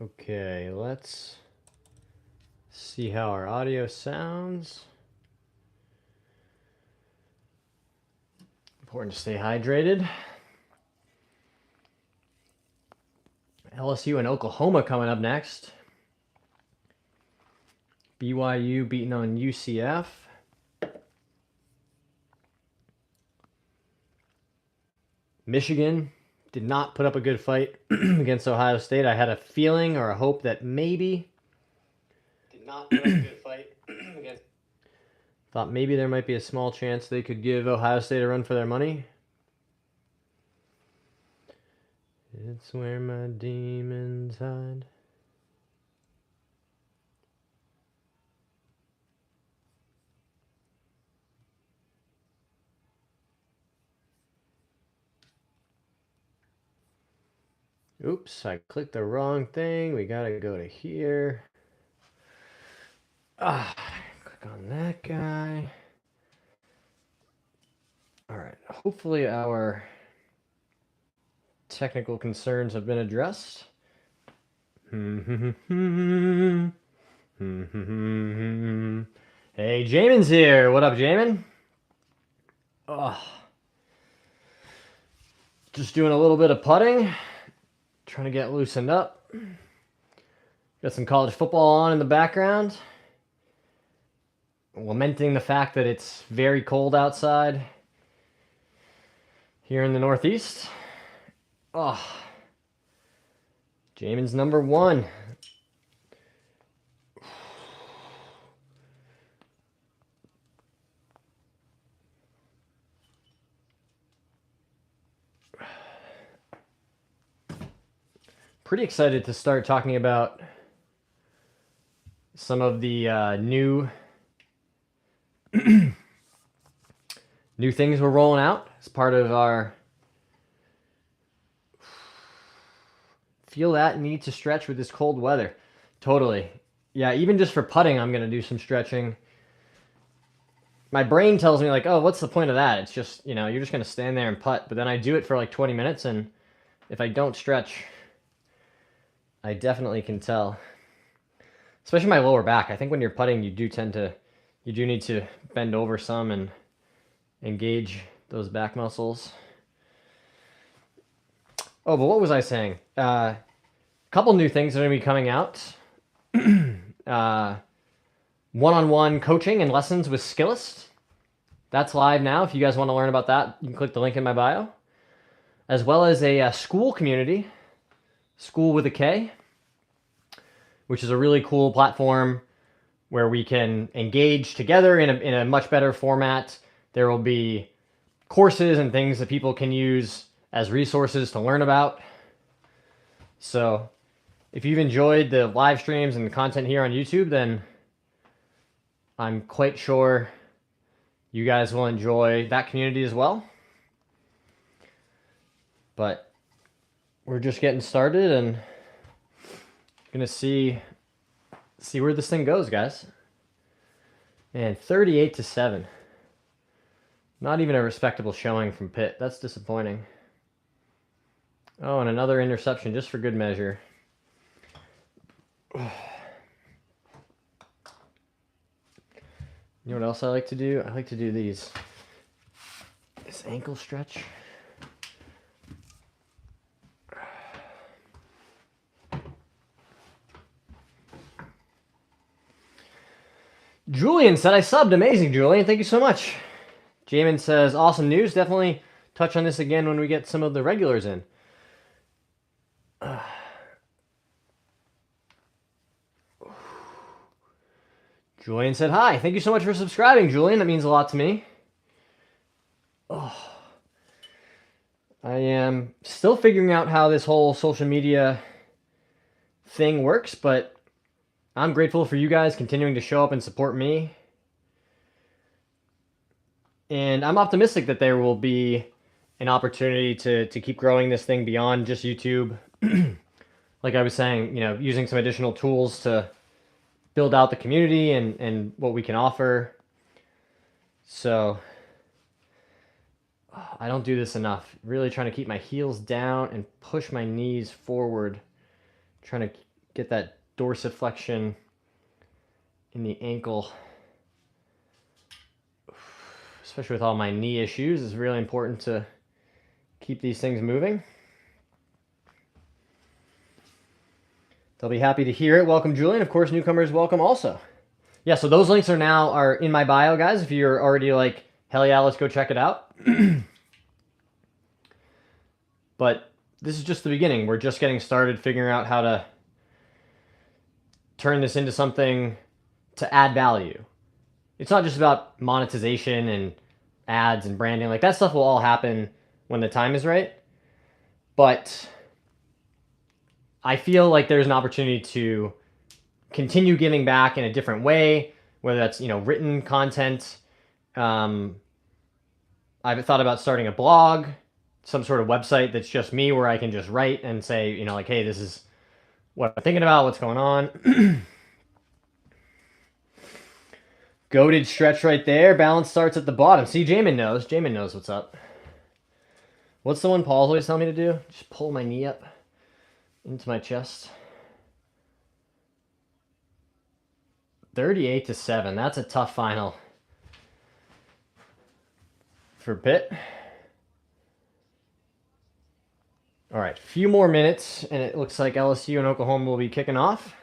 Okay, let's see how our audio sounds. Important to stay hydrated. LSU and Oklahoma coming up next. BYU beating on UCF. Michigan did not put up a good fight against Ohio State. I had a feeling or a hope that maybe did not put up a good fight against. Thought maybe there might be a small chance they could give Ohio State a run for their money. It's where my demons hide. Oops, I clicked the wrong thing. We gotta go to here. Click on that guy. All right, hopefully our technical concerns have been addressed. Hey, Jamin's here. What up, Jamin? Just doing a little bit of putting. Trying to get loosened up. Got some college football on in the background. Lamenting the fact that it's very cold outside here in the Northeast. Jamin's number one. Pretty excited to start talking about some of the new things we're rolling out as part of our feel that need to stretch with this cold weather. Totally. Yeah, even just for putting, I'm going to do some stretching. My brain tells me like, oh, what's the point of that? It's just, you're just going to stand there and putt. But then I do it for like 20 minutes, and if I don't stretch, I definitely can tell. Especially my lower back. I think when you're putting, you do need to bend over some and engage those back muscles. Oh, but what was I saying? A couple new things are going to be coming out. One-on-one coaching and lessons with Skillist. That's live now. If you guys want to learn about that, you can click the link in my bio. As well as a SKOOL community. SKOOL with a K. Which is a really cool platform where we can engage together in a much better format. There will be courses and things that people can use as resources to learn about. So if you've enjoyed the live streams and the content here on YouTube, then I'm quite sure you guys will enjoy that community as well. But we're just getting started and gonna see where this thing goes, guys. And 38-7. Not even a respectable showing from Pitt. That's disappointing. Oh, and another interception just for good measure. You know what else I like to do? I like to do this ankle stretch. Julian said I subbed. Amazing, Julian. Thank you so much. Jamin says, awesome news. Definitely touch on this again when we get some of the regulars in. Julian said, hi. Thank you so much for subscribing, Julian. That means a lot to me. I am still figuring out how this whole social media thing works, but I'm grateful for you guys continuing to show up and support me. And I'm optimistic that there will be an opportunity to keep growing this thing beyond just YouTube. Like I was saying, using some additional tools to build out the community and what we can offer. So I don't do this enough. Really trying to keep my heels down and push my knees forward. Trying to get that dorsiflexion in the ankle, especially with all my knee issues. It's really important to keep these things moving. They'll be happy to hear it. Welcome, Julian. Of course, newcomers welcome also. Yeah, so those links are in my bio, guys. If you're already like, hell yeah, let's go check it out. But this is just the beginning. We're just getting started figuring out how to turn this into something to add value. It's not just about monetization and ads and branding. Like, that stuff will all happen when the time is right. But I feel like there's an opportunity to continue giving back in a different way, whether that's, written content. I've thought about starting a blog, some sort of website that's just me, where I can just write and say, like, hey, this is what I'm thinking about, what's going on. Goated stretch right there. Balance starts at the bottom. See, Jamin knows. Jamin knows what's up. What's the one Paul's always telling me to do? Just pull my knee up into my chest. 38-7. That's a tough final for Pitt. All right, a few more minutes, and it looks like LSU and Oklahoma will be kicking off.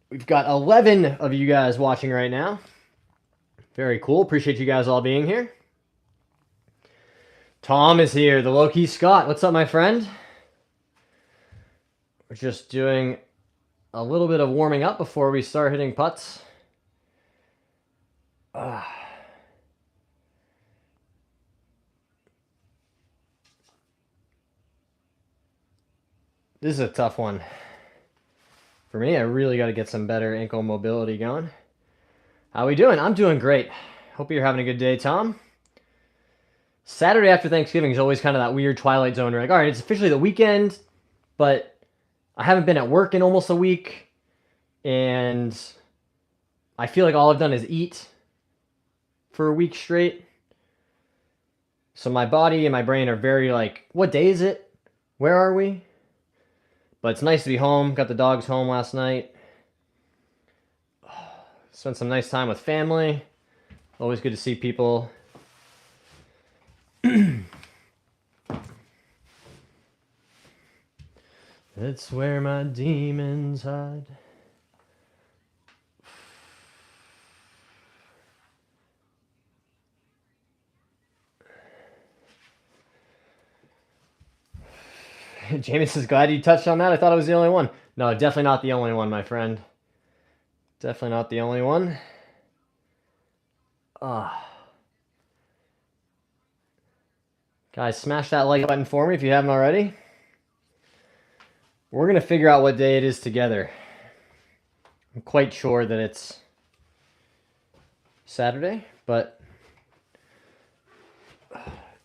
We've got 11 of you guys watching right now. Very cool. Appreciate you guys all being here. Tom is here, the low-key Scott. What's up, my friend? We're just doing a little bit of warming up before we start hitting putts. This is a tough one. For me, I really got to get some better ankle mobility going. How we doing? I'm doing great. Hope you're having a good day, Tom. Saturday after Thanksgiving is always kind of that weird twilight zone. We're like, all right, it's officially the weekend, but I haven't been at work in almost a week, and I feel like all I've done is eat for a week straight. So my body and my brain are very like, what day is it? Where are we? But it's nice to be home. Got the dogs home last night. Spent some nice time with family. Always good to see people. It's where my demons hide. James is glad you touched on that. I thought I was the only one. No, definitely not the only one, my friend. Definitely not the only one. Guys, smash that like button for me if you haven't already. We're going to figure out what day it is together. I'm quite sure that it's Saturday, but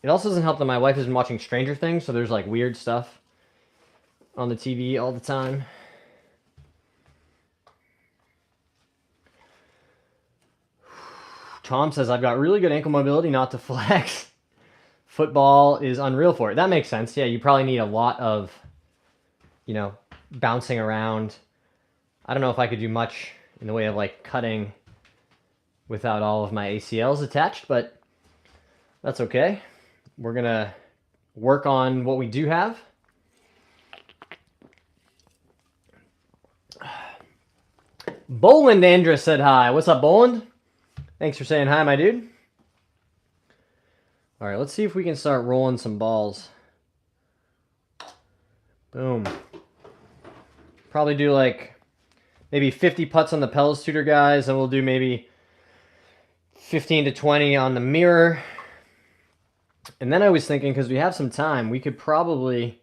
it also doesn't help that my wife has been watching Stranger Things, so there's like weird stuff on the TV all the time. Tom says, I've got really good ankle mobility, not to flex. Football is unreal for it. That makes sense. Yeah, you probably need a lot of, bouncing around. I don't know if I could do much in the way of like cutting without all of my ACLs attached, but that's okay. We're going to work on what we do have. Boland Andrus said hi. What's up, Boland? Thanks for saying hi, my dude. All right, let's see if we can start rolling some balls. Boom. Probably do like maybe 50 putts on the Pellis Tutor guys, and we'll do maybe 15 to 20 on the mirror. And then I was thinking, because we have some time, we could probably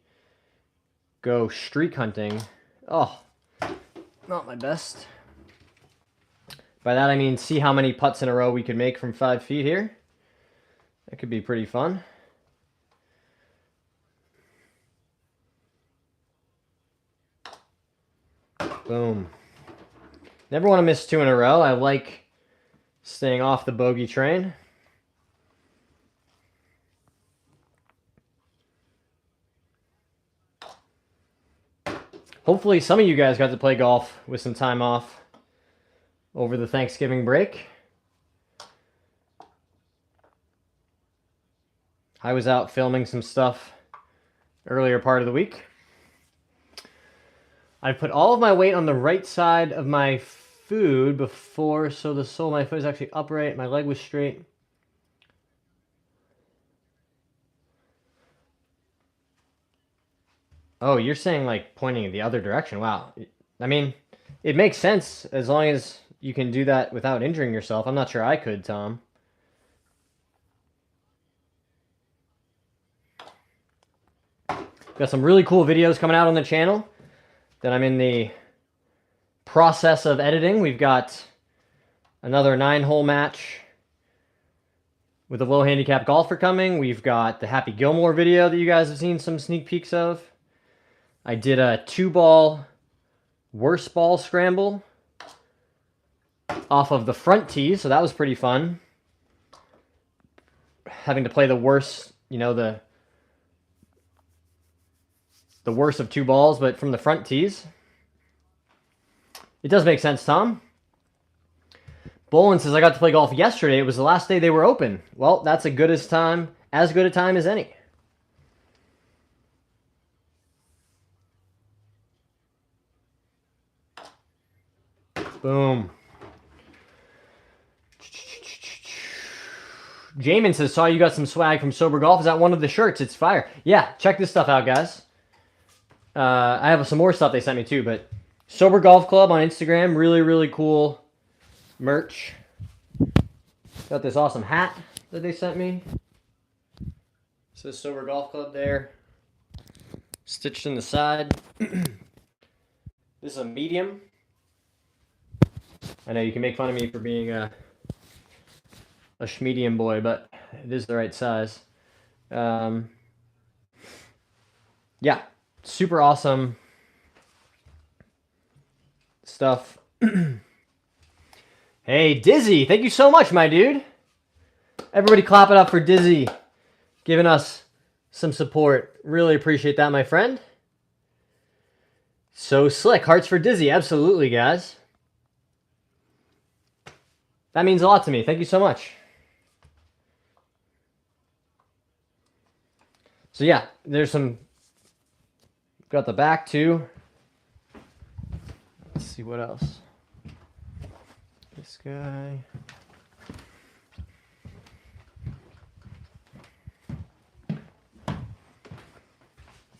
go streak hunting. Oh, not my best. By that I mean see how many putts in a row we could make from 5 feet here. That could be pretty fun. Boom. Never want to miss 2 in a row. I like staying off the bogey train. Hopefully some of you guys got to play golf with some time off over the Thanksgiving break. I was out filming some stuff earlier part of the week. I put all of my weight on the right side of my food before, so the sole of my foot is actually upright. My leg was straight. Oh, you're saying like pointing in the other direction. Wow. I mean, it makes sense as long as you can do that without injuring yourself. I'm not sure I could, Tom. Got some really cool videos coming out on the channel that I'm in the process of editing. We've got another 9-hole match with a low handicap golfer coming. We've got the Happy Gilmore video that you guys have seen some sneak peeks of. I did a 2-ball worst ball scramble off of the front tee, so that was pretty fun. Having to play the worst, you know, the worst of 2 balls, but from the front tees. It does make sense, Tom. Bolin says, I got to play golf yesterday. It was the last day they were open. Well, that's as good a time as any. Boom. Jamin says, saw you got some swag from Sober Golf. Is that one of the shirts? It's fire. Yeah, check this stuff out, guys. I have some more stuff they sent me too, but Sober Golf Club on Instagram. Really, really cool merch. Got this awesome hat that they sent me. Says Sober Golf Club there. Stitched in the side. This is a medium. I know you can make fun of me for being a schmedium boy, but it is the right size. Yeah, super awesome stuff. Hey, Dizzy, thank you so much, my dude. Everybody clap it up for Dizzy, giving us some support. Really appreciate that, my friend. So slick. Hearts for Dizzy. Absolutely, guys. That means a lot to me. Thank you so much. So yeah, there's some, got the back too. Let's see what else. This guy.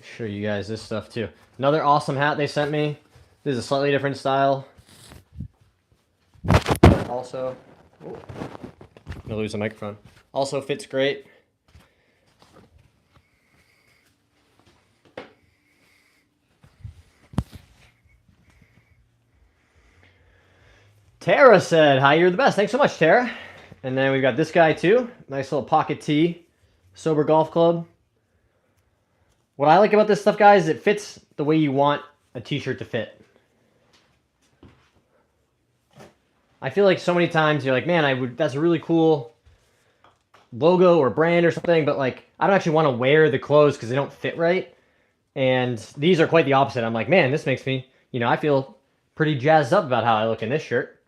Show you guys this stuff too. Another awesome hat they sent me. This is a slightly different style. Also, I'm gonna lose the microphone. Also fits great. Tara said, hi, you're the best. Thanks so much, Tara. And then we've got this guy too. Nice little pocket tee. Sober Golf Club. What I like about this stuff, guys, is it fits the way you want a t-shirt to fit. I feel like so many times you're like, man, that's a really cool logo or brand or something, but like I don't actually want to wear the clothes because they don't fit right. And these are quite the opposite. I'm like, man, this makes me, I feel pretty jazzed up about how I look in this shirt.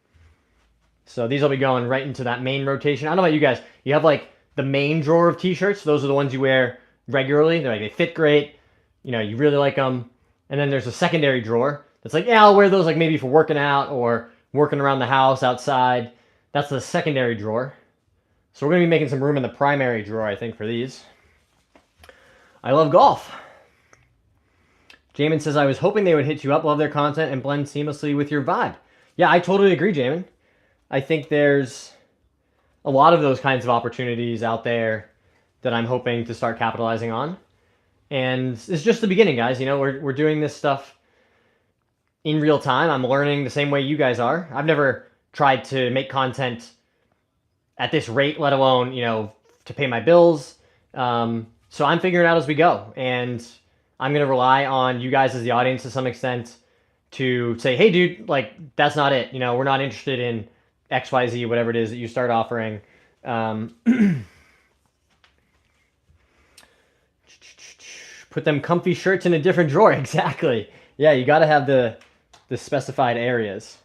So these will be going right into that main rotation. I don't know about you guys. You have like the main drawer of t-shirts. Those are the ones you wear regularly. They fit great. You really like them. And then there's a secondary drawer that's like, yeah, I'll wear those like maybe for working out or working around the house outside. That's the secondary drawer. So we're going to be making some room in the primary drawer, I think, for these. I love golf. Jamin says, I was hoping they would hit you up, love their content, and blend seamlessly with your vibe. Yeah, I totally agree, Jamin. I think there's a lot of those kinds of opportunities out there that I'm hoping to start capitalizing on. And it's just the beginning, guys. We're doing this stuff in real time. I'm learning the same way you guys are. I've never tried to make content at this rate, let alone, to pay my bills. So I'm figuring it out as we go. And I'm going to rely on you guys as the audience to some extent to say, hey, dude, like, that's not it. We're not interested in XYZ, whatever it is that you start offering. Put them comfy shirts in a different drawer. Exactly. Yeah, you got to have the specified areas.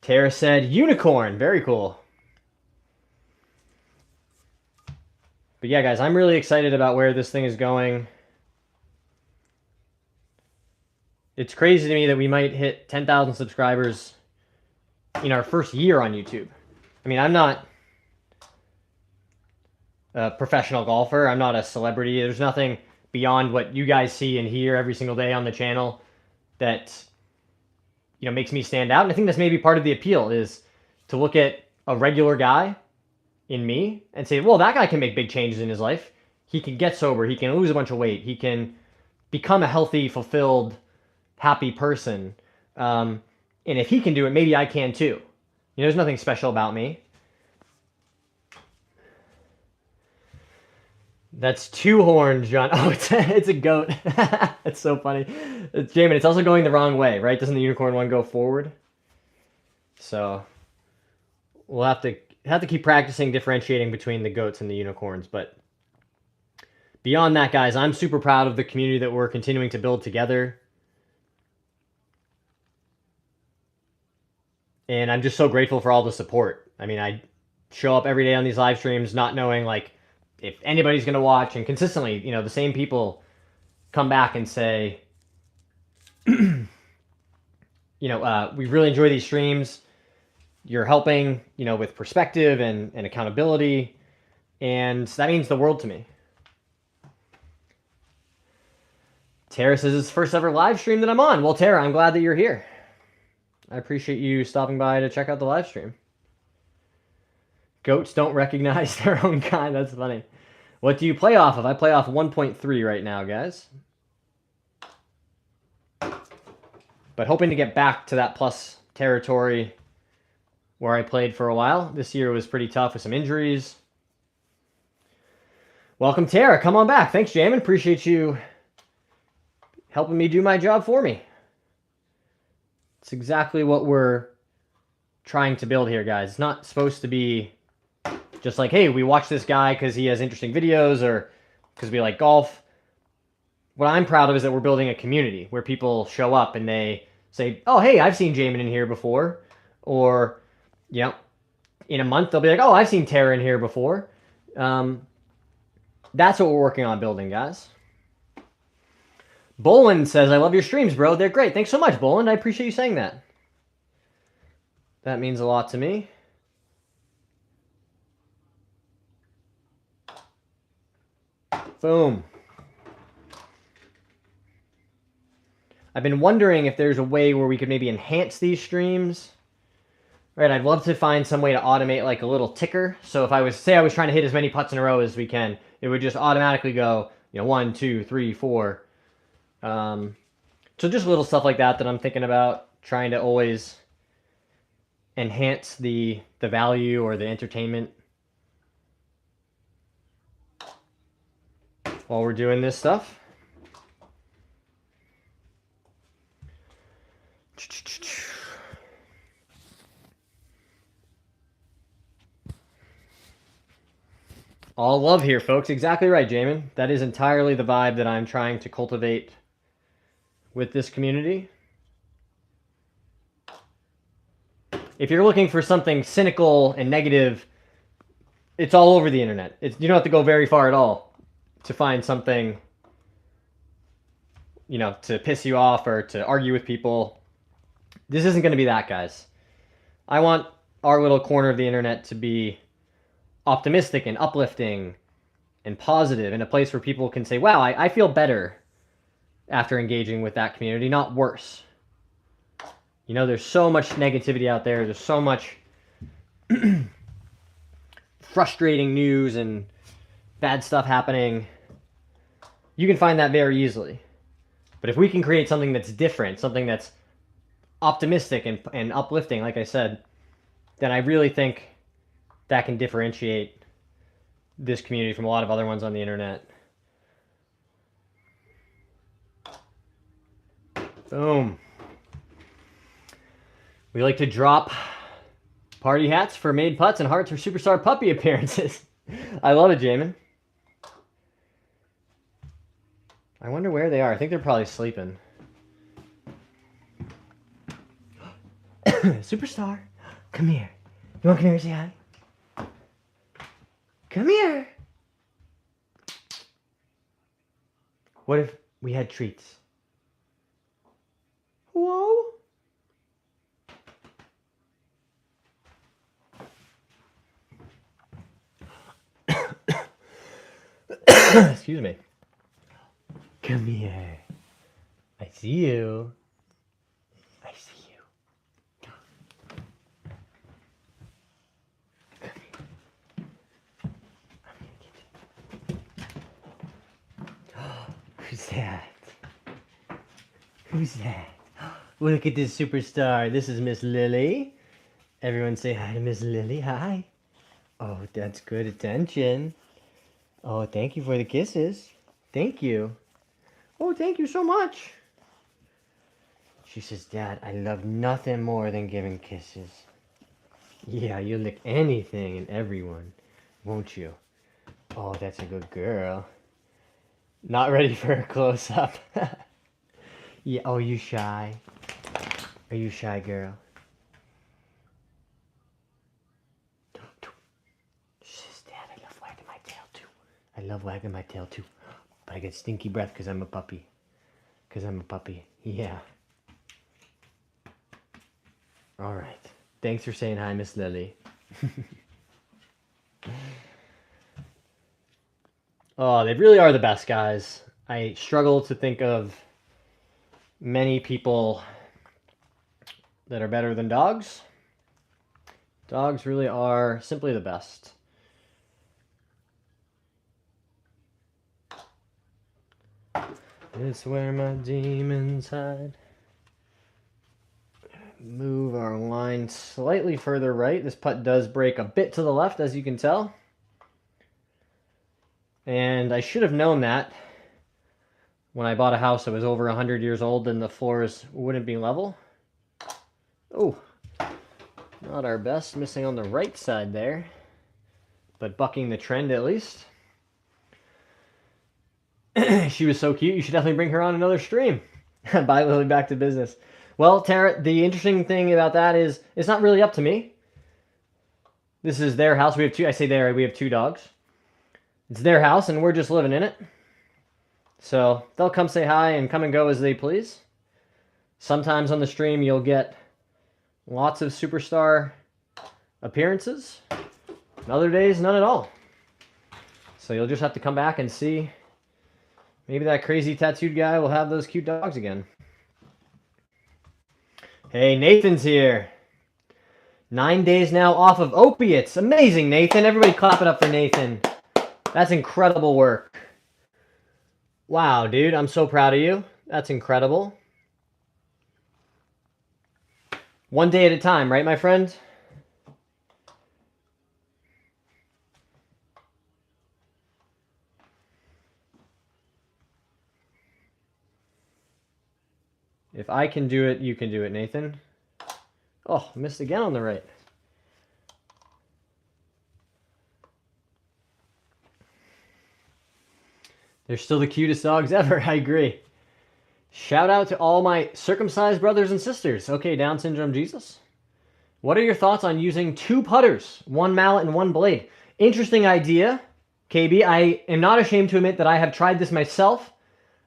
Tara said unicorn. Very cool. But yeah, guys, I'm really excited about where this thing is going. It's crazy to me that we might hit 10,000 subscribers in our first year on YouTube. I mean, I'm not a professional golfer. I'm not a celebrity. There's nothing beyond what you guys see and hear every single day on the channel that, you know, makes me stand out. And I think that's maybe part of the appeal, is to look at a regular guy in me and say, well, that guy can make big changes in his life. He can get sober. He can lose a bunch of weight. He can become a healthy, fulfilled, happy person. And if he can do it, maybe I can too. You know, there's nothing special about me. That's 2 horns, John. Oh, it's a goat. It's so funny. It's Jamin. It's also going the wrong way, right? Doesn't the unicorn one go forward? So we'll have to keep practicing differentiating between the goats and the unicorns. But beyond that, guys, I'm super proud of the community that we're continuing to build together. And I'm just so grateful for all the support. I mean, I show up every day on these live streams not knowing, like, if anybody's going to watch, and consistently, you know, the same people come back and say, you know, we really enjoy these streams. You're helping, you know, with perspective and accountability. And that means the world to me. Tara says it's the first ever live stream that I'm on. Well, Tara, I'm glad that you're here. I appreciate you stopping by to check out the live stream. Goats don't recognize their own kind. That's funny. What do you play off of? I play off 1.3 right now, guys. But hoping to get back to that plus territory where I played for a while. This year was pretty tough with some injuries. Welcome, Tara. Come on back. Thanks, Jamin. Appreciate you helping me do my job for me. It's exactly what we're trying to build here, guys. It's not supposed to be just like, hey, we watch this guy because he has interesting videos or because we like golf. What I'm proud of is that we're building a community where people show up and they say, oh, hey, I've seen Jamin in here before. Or, you know, in a month, they'll be like, oh, I've seen Tara in here before. That's what we're working on building, guys. Boland says, I love your streams, bro. They're great. Thanks so much, Boland. I appreciate you saying that. That means a lot to me. Boom. I've been wondering if there's a way where we could maybe enhance these streams. Right, I'd love to find some way to automate like a little ticker. So if I was, say I was trying to hit as many putts in a row as we can, it would just automatically go, you know, 1, 2, 3, 4. So just little stuff like that I'm thinking about, trying to always enhance the value or the entertainment while we're doing this stuff. All love here, folks. Exactly right, Jamin. That is entirely the vibe that I'm trying to cultivate with this community. If you're looking for something cynical and negative, it's all over the internet. You don't have to go very far at all to find something, you know, to piss you off or to argue with people. This isn't going to be that, guys. I want our little corner of the internet to be optimistic and uplifting and positive, and a place where people can say, wow, I feel better after engaging with that community, not worse. You know, there's so much negativity out there. There's so much frustrating news and bad stuff happening. You can find that very easily. But if we can create something that's different, something that's optimistic and uplifting, like I said, then I really think that can differentiate this community from a lot of other ones on the internet. Boom. We like to drop party hats for made putts and hearts for superstar puppy appearances. I love it, Jamin. I wonder where they are. I think they're probably sleeping. Superstar, come here. You want to come here and say hi? Come here. What if we had treats? Whoa. Excuse me. Come here. I see you. I see you. Come here. I'm gonna get you. Who's that? Who's that? Look at this superstar. This is Miss Lily. Everyone say hi to Miss Lily. Hi. Oh, that's good attention. Oh, thank you for the kisses. Thank you. Oh, thank you so much. She says, Dad, I love nothing more than giving kisses. Yeah, you'll lick anything and everyone, won't you? Oh, that's a good girl. Not ready for a close-up. Yeah, oh, you shy? Are you shy, girl? She says, Dad, I love wagging my tail too. I love wagging my tail too. But I get stinky breath because I'm a puppy. Because I'm a puppy. Yeah. All right. Thanks for saying hi, Miss Lily. Oh, they really are the best, guys. I struggle to think of many people that are better than dogs. Dogs really are simply the best. It's where my demons hide. Move our line slightly further right. This putt does break a bit to the left, as you can tell. And I should have known that when I bought a house that was over 100 years old and the floors wouldn't be level. Oh, not our best. Missing on the right side there, but bucking the trend at least. She was so cute. You should definitely bring her on another stream. Bye, Lily. Back to business. Well, Tara, the interesting thing about that is it's not really up to me. This is their house. We have two. I say there. We have two dogs. It's their house, and we're just living in it. So they'll come say hi and come and go as they please. Sometimes on the stream, you'll get lots of superstar appearances. And other days, none at all. So you'll just have to come back and see. Maybe that crazy tattooed guy will have those cute dogs again. Hey, Nathan's here. 9 days now off of opiates. Amazing, Nathan. Everybody clap it up for Nathan. That's incredible work. Wow, dude. I'm so proud of you. That's incredible. One day at a time, right, my friend? If I can do it, you can do it, Nathan. Oh, missed again on the right. They're still the cutest dogs ever, I agree. Shout out to all my circumcised brothers and sisters. Okay, Down syndrome Jesus. What are your thoughts on using two putters, one mallet and one blade? Interesting idea, KB. I am not ashamed to admit that I have tried this myself.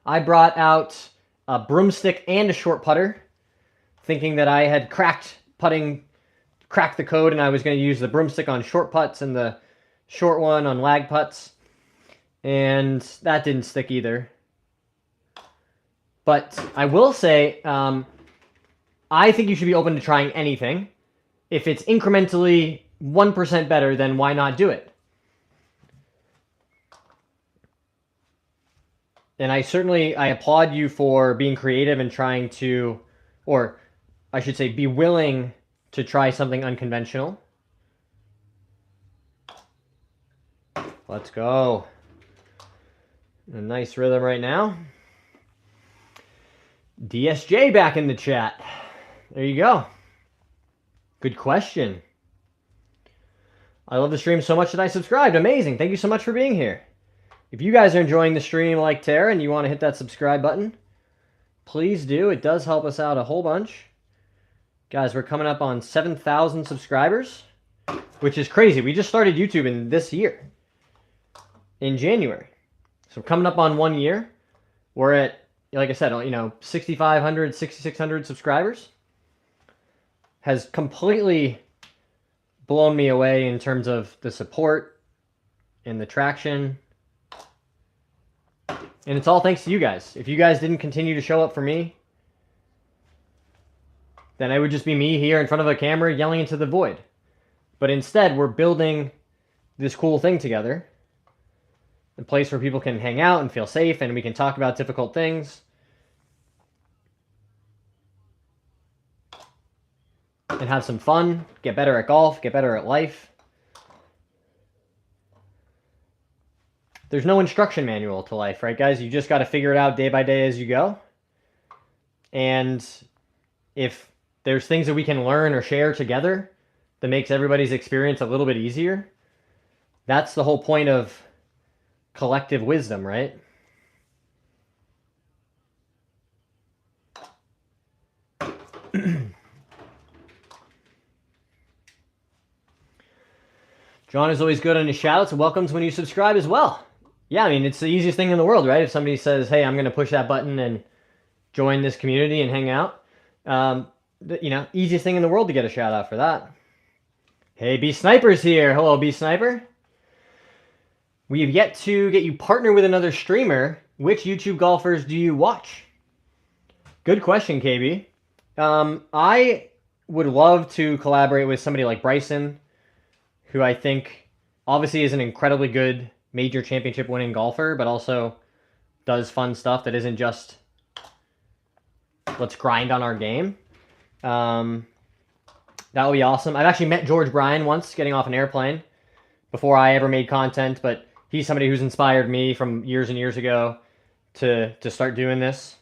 I brought out a broomstick and a short putter, thinking that I had cracked the code, and I was going to use the broomstick on short putts and the short one on lag putts. And that didn't stick either. But I will say, I think you should be open to trying anything. If it's incrementally 1% better, then why not do it? And I applaud you for being creative and trying to, or I should say, be willing to try something unconventional. Let's go. A nice rhythm right now. DSJ back in the chat. There you go. Good question. I love the stream so much that I subscribed. Amazing. Thank you so much for being here. If you guys are enjoying the stream like Tara and you want to hit that subscribe button, please do. It does help us out a whole bunch. Guys, we're coming up on 7,000 subscribers, which is crazy. We just started YouTube in this year, in January. So coming up on 1 year. We're at, like I said, 6,500, 6,600 subscribers. Has completely blown me away in terms of the support and the traction. And it's all thanks to you guys. If you guys didn't continue to show up for me, then it would just be me here in front of a camera yelling into the void. But instead, we're building this cool thing together. A place where people can hang out and feel safe, and we can talk about difficult things. And have some fun, get better at golf, get better at life. There's no instruction manual to life, right, guys? You just got to figure it out day by day as you go. And if there's things that we can learn or share together that makes everybody's experience a little bit easier, that's the whole point of collective wisdom, right? John is always good on his shoutouts and welcomes when you subscribe as well. Yeah, I mean, it's the easiest thing in the world, right? If somebody says, hey, I'm going to push that button and join this community and hang out, easiest thing in the world to get a shout out for that. Hey, B Sniper's here. Hello, B Sniper. We have yet to get you partner with another streamer. Which YouTube golfers do you watch? Good question, KB. I would love to collaborate with somebody like Bryson, who I think obviously is an incredibly good major championship winning golfer, but also does fun stuff that isn't just let's grind on our game. That would be awesome. I've actually met George Bryan once getting off an airplane before I ever made content, but he's somebody who's inspired me from years and years ago to start doing this.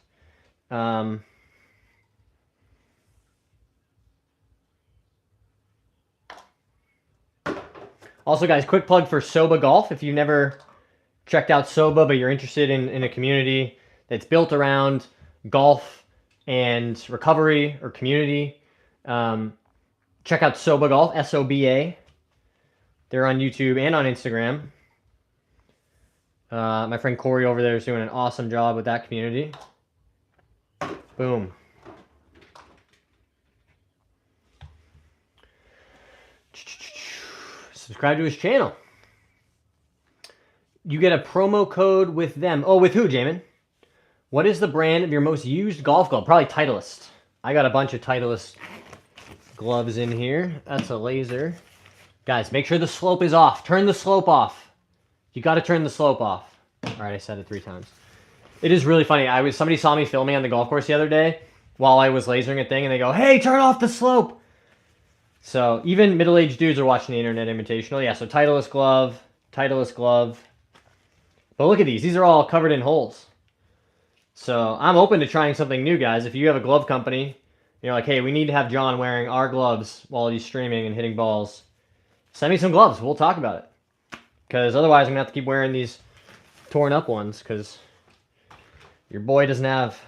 Also, guys, quick plug for Soba Golf. If you've never checked out Soba, but you're interested in a community that's built around golf and recovery or community, check out Soba Golf, S-O-B-A. They're on YouTube and on Instagram. My friend Corey over there is doing an awesome job with that community. Boom. Subscribe to his channel. You get a promo code with them. Oh, with who, Jamin? What is the brand of your most used golf glove? Probably Titleist. I got a bunch of Titleist gloves in here. That's a laser. Guys, make sure the slope is off. Turn the slope off. You got to turn the slope off. All right, I said it 3 times. It is really funny. Somebody saw me filming on the golf course the other day while I was lasering a thing, and they go, hey, turn off the slope. So even middle-aged dudes are watching the Internet Invitational. Yeah, so Titleist glove, Titleist glove. But look at these. These are all covered in holes. So I'm open to trying something new, guys. If you have a glove company, you're like, hey, we need to have John wearing our gloves while he's streaming and hitting balls, send me some gloves. We'll talk about it. Because otherwise I'm going to have to keep wearing these torn up ones because your boy doesn't have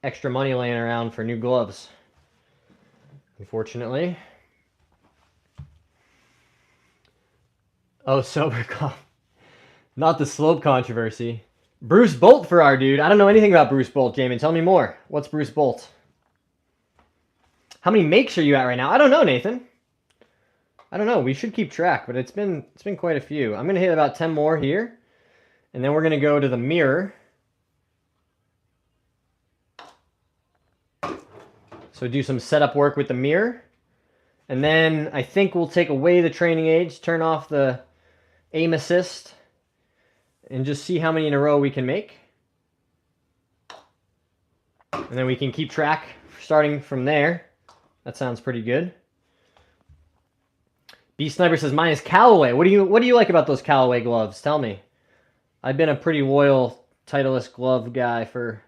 extra money laying around for new gloves, unfortunately. Oh, sober golf. Not the slope controversy. Bruce Bolt for our dude. I don't know anything about Bruce Bolt, Jamin. Tell me more. What's Bruce Bolt? How many makes are you at right now? I don't know, Nathan. I don't know. We should keep track, but it's been quite a few. I'm going to hit about 10 more here, and then we're going to go to the mirror. So do some setup work with the mirror. And then I think we'll take away the training aids, turn off the aim assist, and just see how many in a row we can make. And then we can keep track starting from there. That sounds pretty good. B Sniper says mine is Callaway. What do you like about those Callaway gloves? Tell me. I've been a pretty loyal Titleist glove guy for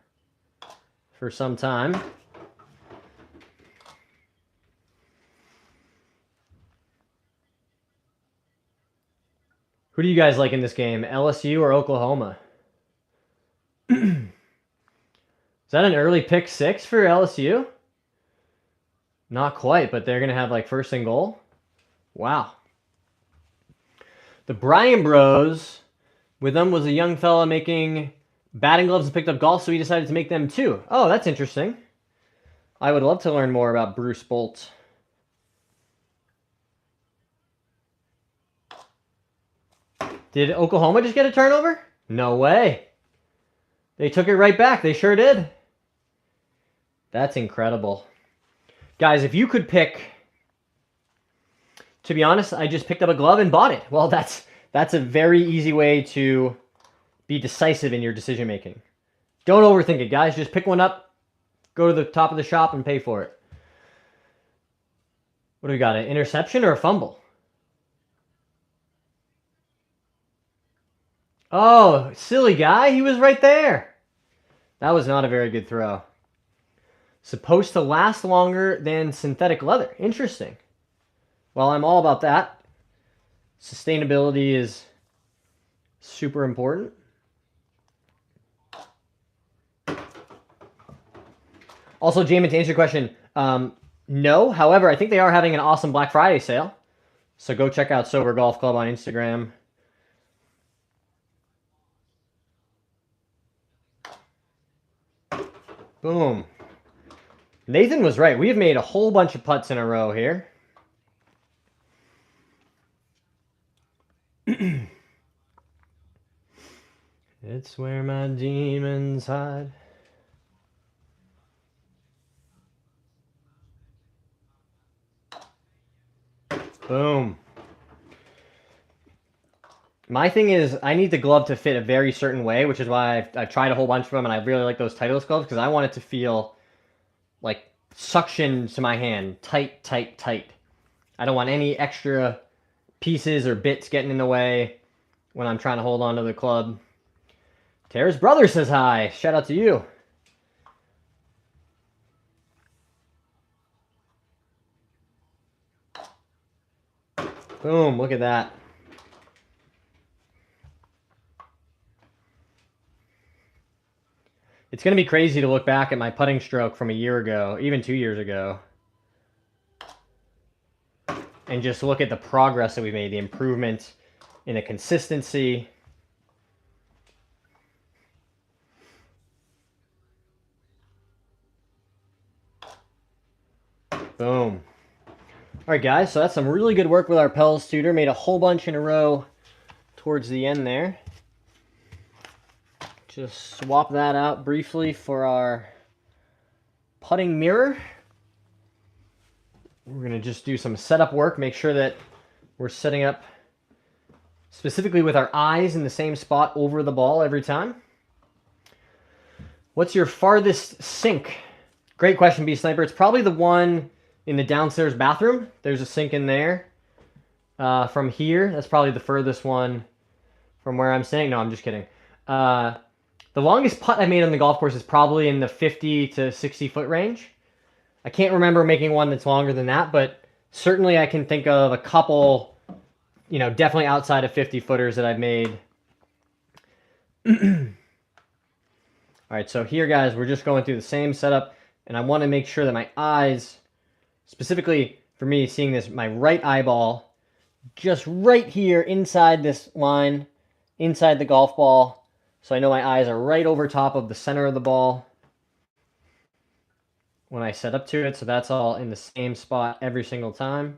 some time. Who do you guys like in this game, LSU or Oklahoma? Is that an early pick 6 for LSU? Not quite, but they're going to have like first and goal. Wow. The Bryan Bros, with them was a young fella making batting gloves and picked up golf, so he decided to make them too. Oh, that's interesting. I would love to learn more about Bruce Bolt. Did Oklahoma just get a turnover? No way. They took it right back. They sure did. That's incredible. Guys, if you could pick... To be honest, I just picked up a glove and bought it. Well, that's a very easy way to be decisive in your decision making. Don't overthink it, guys. Just pick one up, go to the top of the shop, and pay for it. What do we got? An interception or a fumble? Oh, silly guy. He was right there. That was not a very good throw. Supposed to last longer than synthetic leather. Interesting. Well, I'm all about that. Sustainability is super important. Also, Jamin, to answer your question, no. However, I think they are having an awesome Black Friday sale. So go check out Sober Golf Club on Instagram. Boom. Nathan was right. We have made a whole bunch of putts in a row here. It's where my demons hide. Boom. My thing is, I need the glove to fit a very certain way, which is why I've tried a whole bunch of them, and I really like those Titleist gloves, because I want it to feel like suction to my hand. Tight, tight, tight. I don't want any extra pieces or bits getting in the way when I'm trying to hold on to the club. Tara's brother says hi. Shout out to you. Boom, look at that. It's going to be crazy to look back at my putting stroke from a year ago, even 2 years ago, and just look at the progress that we made, the improvement in the consistency. Boom. All right, guys, so that's some really good work with our Pels tutor. Made a whole bunch in a row towards the end there. Just swap that out briefly for our putting mirror. We're going to just do some setup work, make sure that we're setting up specifically with our eyes in the same spot over the ball every time. What's your farthest sink? Great question, B-Sniper. It's probably the one in the downstairs bathroom. There's a sink in there. From here, that's probably the furthest one from where I'm staying. No, I'm just kidding. The longest putt I made on the golf course is probably in the 50 to 60 foot range. I can't remember making one that's longer than that, but certainly I can think of a couple, you know, definitely outside of 50 footers that I've made. All right, so here, guys, we're just going through the same setup, and I want to make sure that my eyes, specifically for me seeing this, my right eyeball, just right here inside this line, inside the golf ball, so I know my eyes are right over top of the center of the ball when I set up to it, so that's all in the same spot every single time.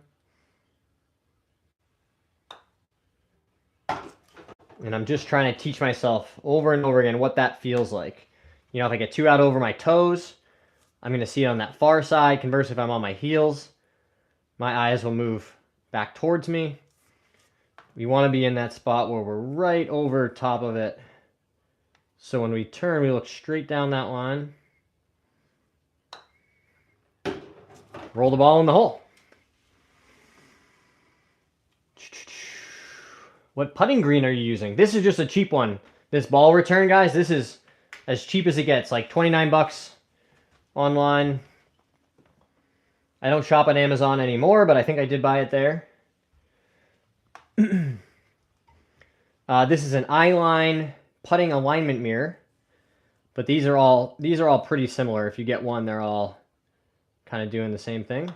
And I'm just trying to teach myself over and over again what that feels like. You know, if I get too out over my toes, I'm going to see it on that far side. Conversely, if I'm on my heels, my eyes will move back towards me. We want to be in that spot where we're right over top of it. So when we turn, we look straight down that line. Roll the ball in the hole. What putting green are you using? This is just a cheap one. This ball return, guys, this is as cheap as it gets, like 29 bucks online. I don't shop on Amazon anymore, but I think I did buy it there. This is an eye-line putting alignment mirror, but these are all pretty similar. If you get one, they're all kind of doing the same thing.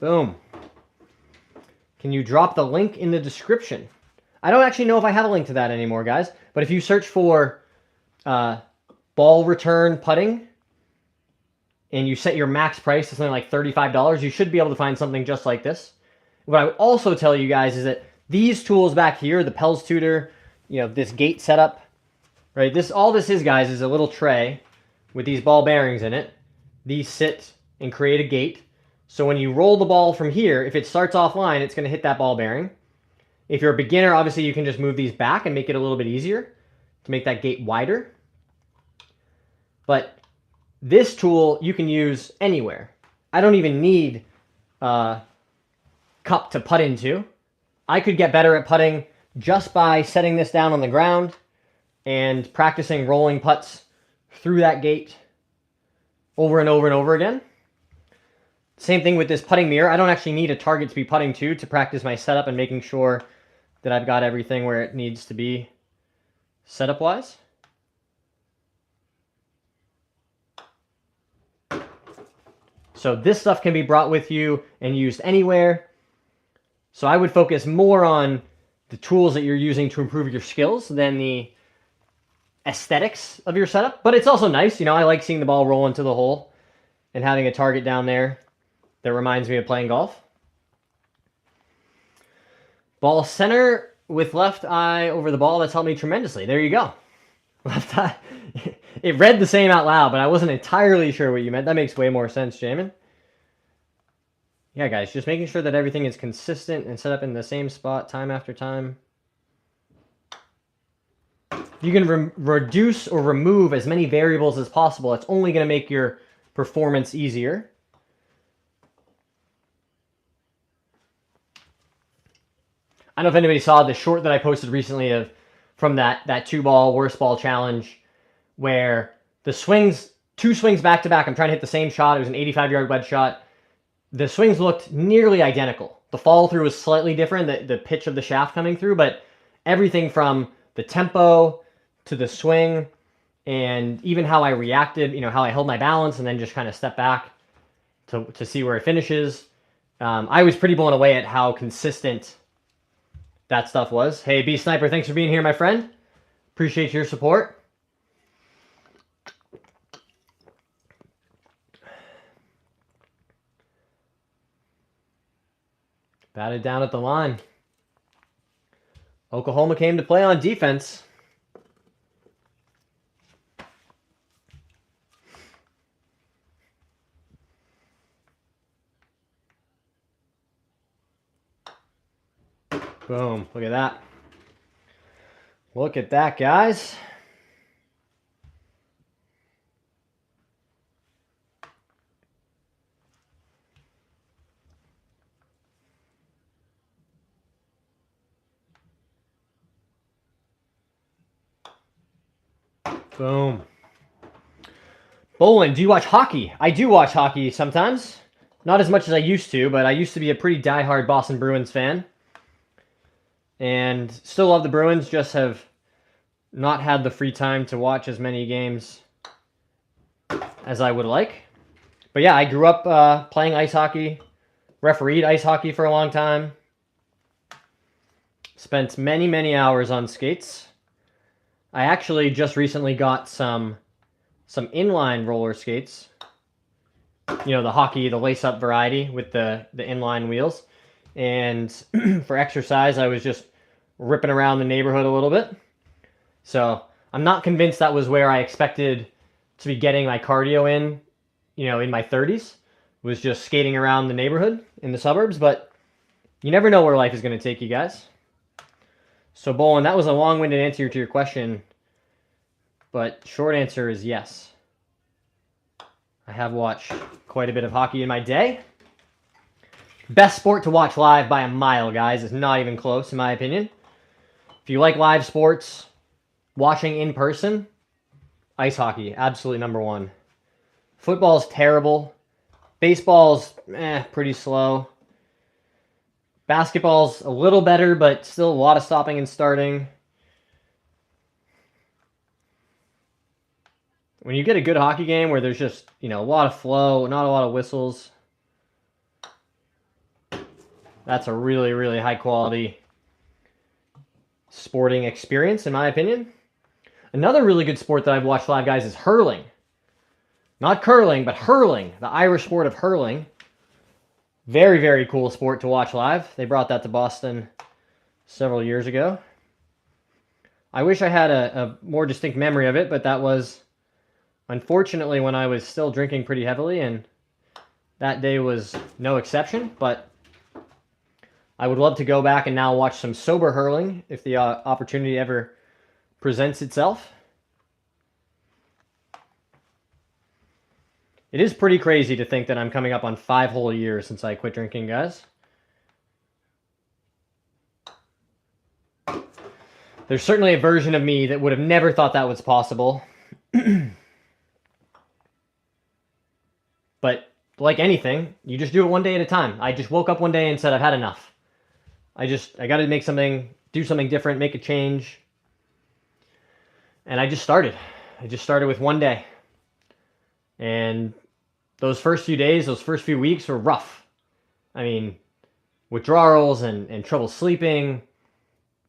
Boom. Can you drop the link in the description? I don't actually know if I have a link to that anymore, guys. But if you search for ball return putting and you set your max price to something like $35, you should be able to find something just like this. What I would also tell you guys is that these tools back here, the Pels Tutor, you know, this gate setup, right? All this is, guys, is a little tray with these ball bearings in it. These sit and create a gate. So when you roll the ball from here, if it starts offline, it's going to hit that ball bearing. If you're a beginner, obviously you can just move these back and make it a little bit easier to make that gate wider. But this tool you can use anywhere. I don't even need a cup to putt into. I could get better at putting just by setting this down on the ground and practicing rolling putts through that gate over and over and over again. Same thing with this putting mirror. I don't actually need a target to be putting to practice my setup and making sure that I've got everything where it needs to be setup-wise. So this stuff can be brought with you and used anywhere. So I would focus more on the tools that you're using to improve your skills than the aesthetics of your setup. But it's also nice, you know, I like seeing the ball roll into the hole and having a target down there that reminds me of playing golf. Ball center with left eye over the ball. That's helped me tremendously. There you go. Left eye. It read the same out loud, but I wasn't entirely sure what you meant. That makes way more sense, Jamin. Yeah, guys, just making sure that everything is consistent and set up in the same spot time after time. You can reduce or remove as many variables as possible. It's only going to make your performance easier. I don't know if anybody saw the short that I posted recently from that 2-ball worst ball challenge, where the swings, 2 swings back to back, I'm trying to hit the same shot. It was an 85-yard wedge shot. The swings looked nearly identical. The follow through was slightly different, the pitch of the shaft coming through, but everything from the tempo to the swing and even how I reacted, you know, how I held my balance and then just kind of stepped back to see where it finishes. I was pretty blown away at how consistent that stuff was. Hey, B Sniper, thanks for being here, my friend. Appreciate your support. Batted down at the line. Oklahoma came to play on defense. Boom. Look at that. Look at that, guys. Boom. Bolin, do you watch hockey? I do watch hockey sometimes. Not as much as I used to, but I used to be a pretty diehard Boston Bruins fan. And still love the Bruins, just have not had the free time to watch as many games as I would like. But yeah, I grew up playing ice hockey, refereed ice hockey for a long time. Spent many, many hours on skates. I actually just recently got some inline roller skates. You know, the hockey, the lace-up variety with the inline wheels. And for exercise, I was just ripping around the neighborhood a little bit. So I'm not convinced that was where I expected to be getting my cardio in, you know, in my 30s. Was just skating around the neighborhood in the suburbs. But you never know where life is going to take you guys. So, Bolin, that was a long-winded answer to your question. But short answer is yes. I have watched quite a bit of hockey in my day. Best sport to watch live by a mile, guys. It's not even close, in my opinion. If you like live sports, watching in person, ice hockey, absolutely number one. Football's terrible. Baseball's pretty slow. Basketball's a little better, but still a lot of stopping and starting. When you get a good hockey game where there's just, a lot of flow, not a lot of whistles, that's a really, really high quality sporting experience, in my opinion. Another really good sport that I've watched live, guys, is hurling. Not curling, but hurling, the Irish sport of hurling. Very, very cool sport to watch live. They brought that to Boston several years ago. I wish I had a more distinct memory of it, but that was, unfortunately, when I was still drinking pretty heavily, and that day was no exception. But I would love to go back and now watch some sober hurling if the opportunity ever presents itself. It is pretty crazy to think that I'm coming up on 5 whole years since I quit drinking, guys. There's certainly a version of me that would have never thought that was possible. But like anything, you just do it one day at a time. I just woke up one day and said, I've had enough. I got to do something different, make a change. And I just started. I just started with one day. And those first few days, those first few weeks were rough. I mean, withdrawals and trouble sleeping,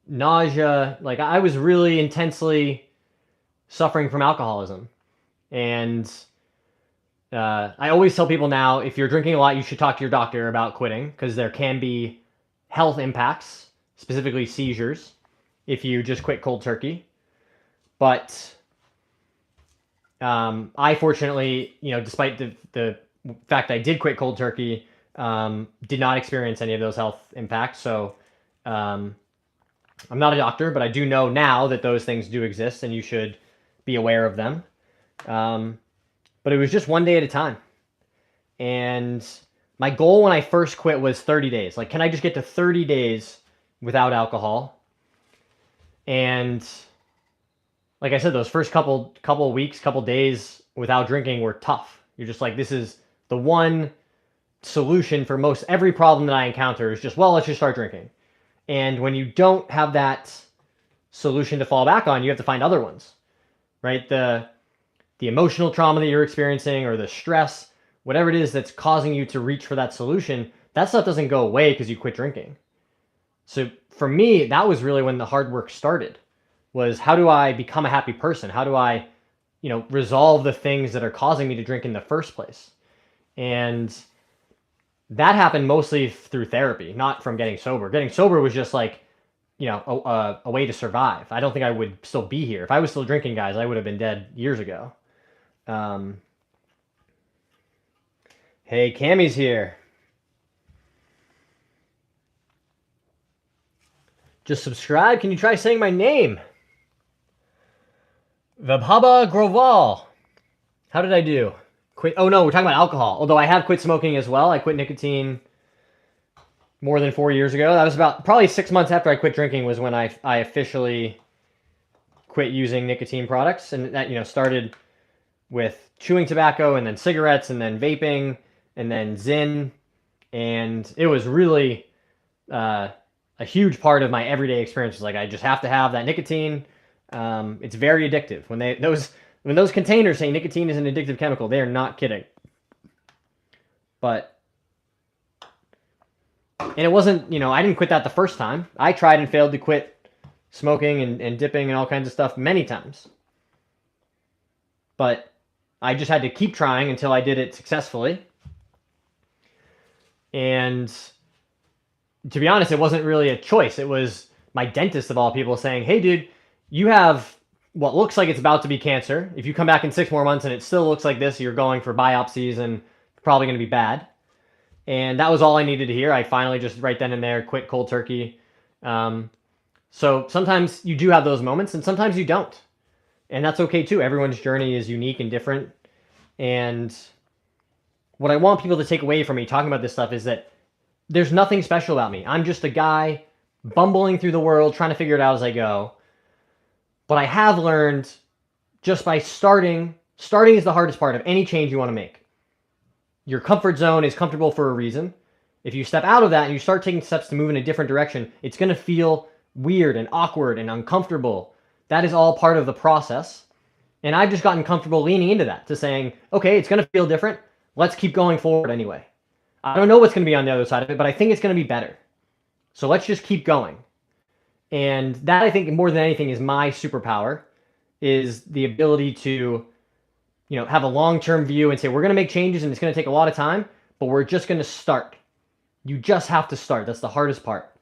nausea. Like, I was really intensely suffering from alcoholism. And I always tell people now, if you're drinking a lot, you should talk to your doctor about quitting, because there can be health impacts, specifically seizures, if you just quit cold turkey. But I fortunately, despite the fact I did quit cold turkey, did not experience any of those health impacts. So I'm not a doctor, but I do know now that those things do exist and you should be aware of them. But it was just one day at a time. And my goal when I first quit was 30 days. Like, can I just get to 30 days without alcohol? And like I said, those first couple weeks, couple days without drinking were tough. You're just like, this is the one solution for most every problem that I encounter is just, well, let's just start drinking. And when you don't have that solution to fall back on, you have to find other ones, right? The emotional trauma that you're experiencing, or the stress, whatever it is that's causing you to reach for that solution, that stuff doesn't go away because you quit drinking. So for me, that was really when the hard work started, was how do I become a happy person? How do I, resolve the things that are causing me to drink in the first place? And that happened mostly through therapy, not from getting sober. Getting sober was just like, a way to survive. I don't think I would still be here. If I was still drinking, guys, I would have been dead years ago. Hey, Cammy's here. Just subscribe. Can you try saying my name? Vabhaba Groval. How did I do? Quit. Oh no, we're talking about alcohol. Although I have quit smoking as well. I quit nicotine more than 4 years ago. That was probably 6 months after I quit drinking was when I officially quit using nicotine products. And that, started with chewing tobacco and then cigarettes and then vaping and then Zyn. And it was really a huge part of my everyday experience. Was like, I just have to have that nicotine. It's very addictive. When those containers say nicotine is an addictive chemical, they are not kidding. And it wasn't, I didn't quit that the first time. I tried and failed to quit smoking and dipping and all kinds of stuff many times. But I just had to keep trying until I did it successfully. And to be honest, it wasn't really a choice. It was my dentist, of all people, saying, hey, dude, you have what looks like it's about to be cancer. If you come back in 6 more months and it still looks like this, you're going for biopsies and it's probably going to be bad. And that was all I needed to hear. I finally just right then and there quit cold turkey. So sometimes you do have those moments and sometimes you don't. And that's okay too. Everyone's journey is unique and different. And what I want people to take away from me talking about this stuff is that there's nothing special about me. I'm just a guy bumbling through the world, trying to figure it out as I go. But I have learned just by starting is the hardest part of any change you want to make. Your comfort zone is comfortable for a reason. If you step out of that and you start taking steps to move in a different direction, it's going to feel weird and awkward and uncomfortable. That is all part of the process. And I've just gotten comfortable leaning into that, to saying, okay, it's going to feel different. Let's keep going forward anyway. I don't know what's going to be on the other side of it, but I think it's going to be better. So let's just keep going. And that, I think, more than anything, is my superpower, is the ability to, have a long-term view and say, we're going to make changes and it's going to take a lot of time, but we're just going to start. You just have to start. That's the hardest part.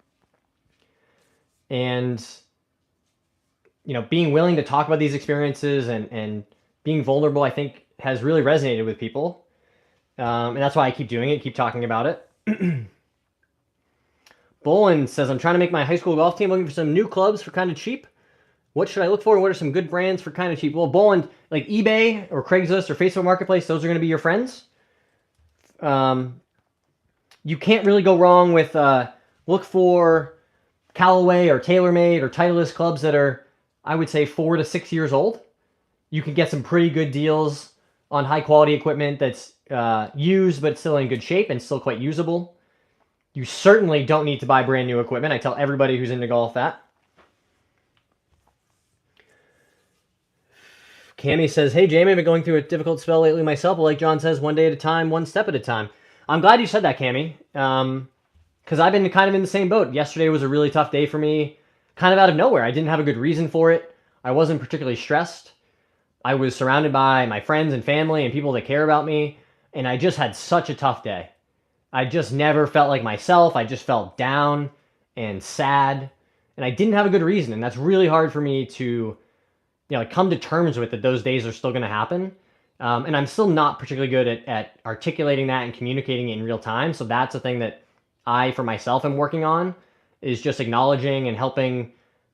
And, being willing to talk about these experiences and being vulnerable, I think, has really resonated with people. And that's why I keep doing it, keep talking about it. Bolin says, I'm trying to make my high school golf team, looking for some new clubs for kind of cheap. What should I look for? What are some good brands for kind of cheap? Well, Bolin, like eBay or Craigslist or Facebook Marketplace, those are going to be your friends. You can't really go wrong with look for Callaway or TaylorMade or Titleist clubs that are, I would say, 4 to 6 years old. You can get some pretty good deals on high quality equipment that's used but still in good shape and still quite usable. You certainly don't need to buy brand new equipment. I tell everybody who's into golf that. Cammy says, hey, Jamie, I've been going through a difficult spell lately myself. But like John says, one day at a time, one step at a time. I'm glad you said that, Cammy, because I've been kind of in the same boat. Yesterday was a really tough day for me, kind of out of nowhere. I didn't have a good reason for it. I wasn't particularly stressed. I was surrounded by my friends and family and people that care about me, and I just had such a tough day. I just never felt like myself. I just felt down and sad, and I didn't have a good reason, and that's really hard for me to come to terms with, that those days are still going to happen. And I'm still not particularly good at articulating that and communicating it in real time. So that's a thing that I, for myself, am working on, is just acknowledging and helping,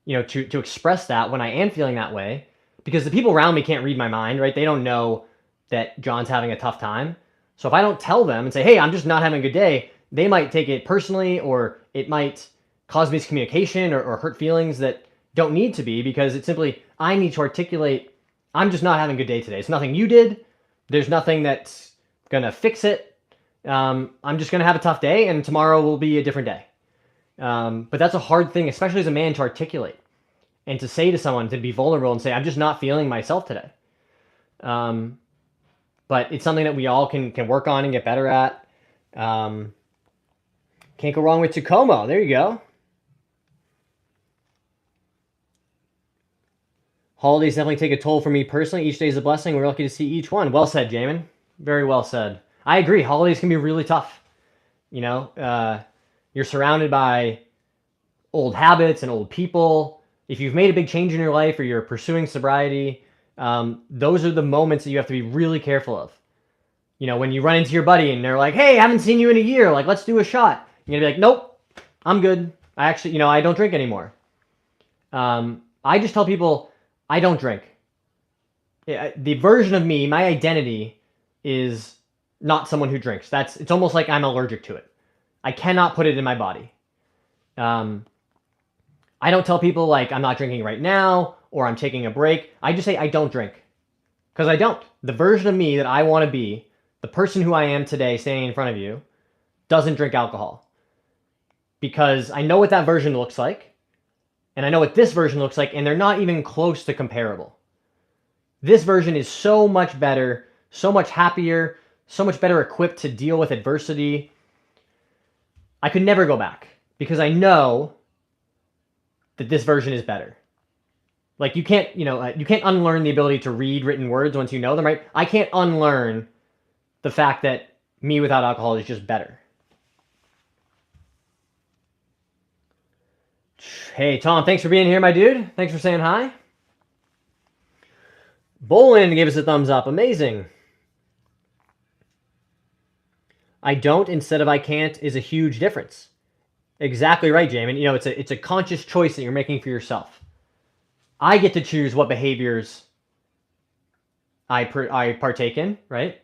to express that when I am feeling that way. Because the people around me can't read my mind, right? They don't know that John's having a tough time. So if I don't tell them and say, hey, I'm just not having a good day, they might take it personally, or it might cause miscommunication or hurt feelings that don't need to be, because it's simply, I need to articulate, I'm just not having a good day today. It's nothing you did. There's nothing that's going to fix it. I'm just going to have a tough day, and tomorrow will be a different day. But that's a hard thing, especially as a man, to articulate and to say to someone, to be vulnerable and say, I'm just not feeling myself today. But it's something that we all can work on and get better at. Can't go wrong with Tacoma. There you go. Holidays definitely take a toll for me personally. Each day is a blessing. We're lucky to see each one. Well said, Jamin. Very well said. I agree. Holidays can be really tough. You're surrounded by old habits and old people. If you've made a big change in your life or you're pursuing sobriety, those are the moments that you have to be really careful of. When you run into your buddy and they're like, hey, I haven't seen you in a year. Like, let's do a shot. You're going to be like, nope, I'm good. I actually, I don't drink anymore. I just tell people, I don't drink. The version of me, my identity, is not someone who drinks. It's almost like I'm allergic to it. I cannot put it in my body. I don't tell people like I'm not drinking right now or I'm taking a break. I just say I don't drink, because I don't. The version of me that I want to be, the person who I am today standing in front of you, doesn't drink alcohol, because I know what that version looks like. And I know what this version looks like, and they're not even close to comparable. This version is so much better, so much happier, so much better equipped to deal with adversity. I could never go back, because I know that this version is better. Like, you can't unlearn the ability to read written words once you know them, right? I can't unlearn the fact that me without alcohol is just better. Hey, Tom, thanks for being here, my dude. Thanks for saying hi. Bolin gave us a thumbs up. Amazing. I don't instead of I can't is a huge difference. Exactly right, Jamin. It's a conscious choice that you're making for yourself. I get to choose what behaviors I partake in, right?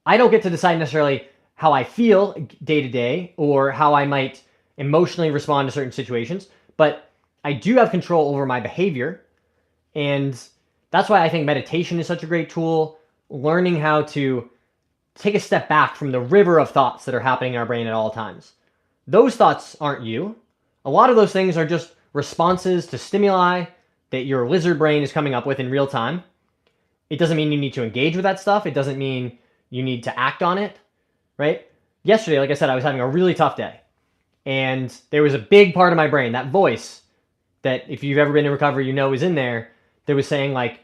I don't get to decide necessarily how I feel day to day or how I might emotionally respond to certain situations, but I do have control over my behavior. And that's why I think meditation is such a great tool. Learning how to take a step back from the river of thoughts that are happening in our brain at all times. Those thoughts aren't you. A lot of those things are just responses to stimuli that your lizard brain is coming up with in real time. It doesn't mean you need to engage with that stuff. It doesn't mean you need to act on it, right? Yesterday, like I said, I was having a really tough day. And there was a big part of my brain, that voice that if you've ever been in recovery, you know is in there, that was saying like,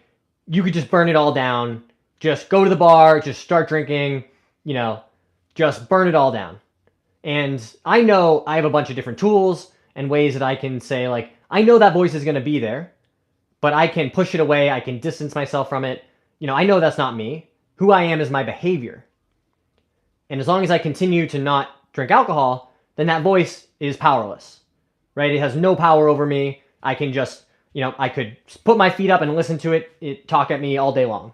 you could just burn it all down. Just go to the bar, just start drinking, you know, just burn it all down. And I know I have a bunch of different tools and ways that I can say like, I know that voice is going to be there, but I can push it away. I can distance myself from it. You know, I know that's not me. Who I am is my behavior. And as long as I continue to not drink alcohol, then that voice is powerless, right? It has no power over me. I can just, you know, I could put my feet up and listen to it talk at me all day long.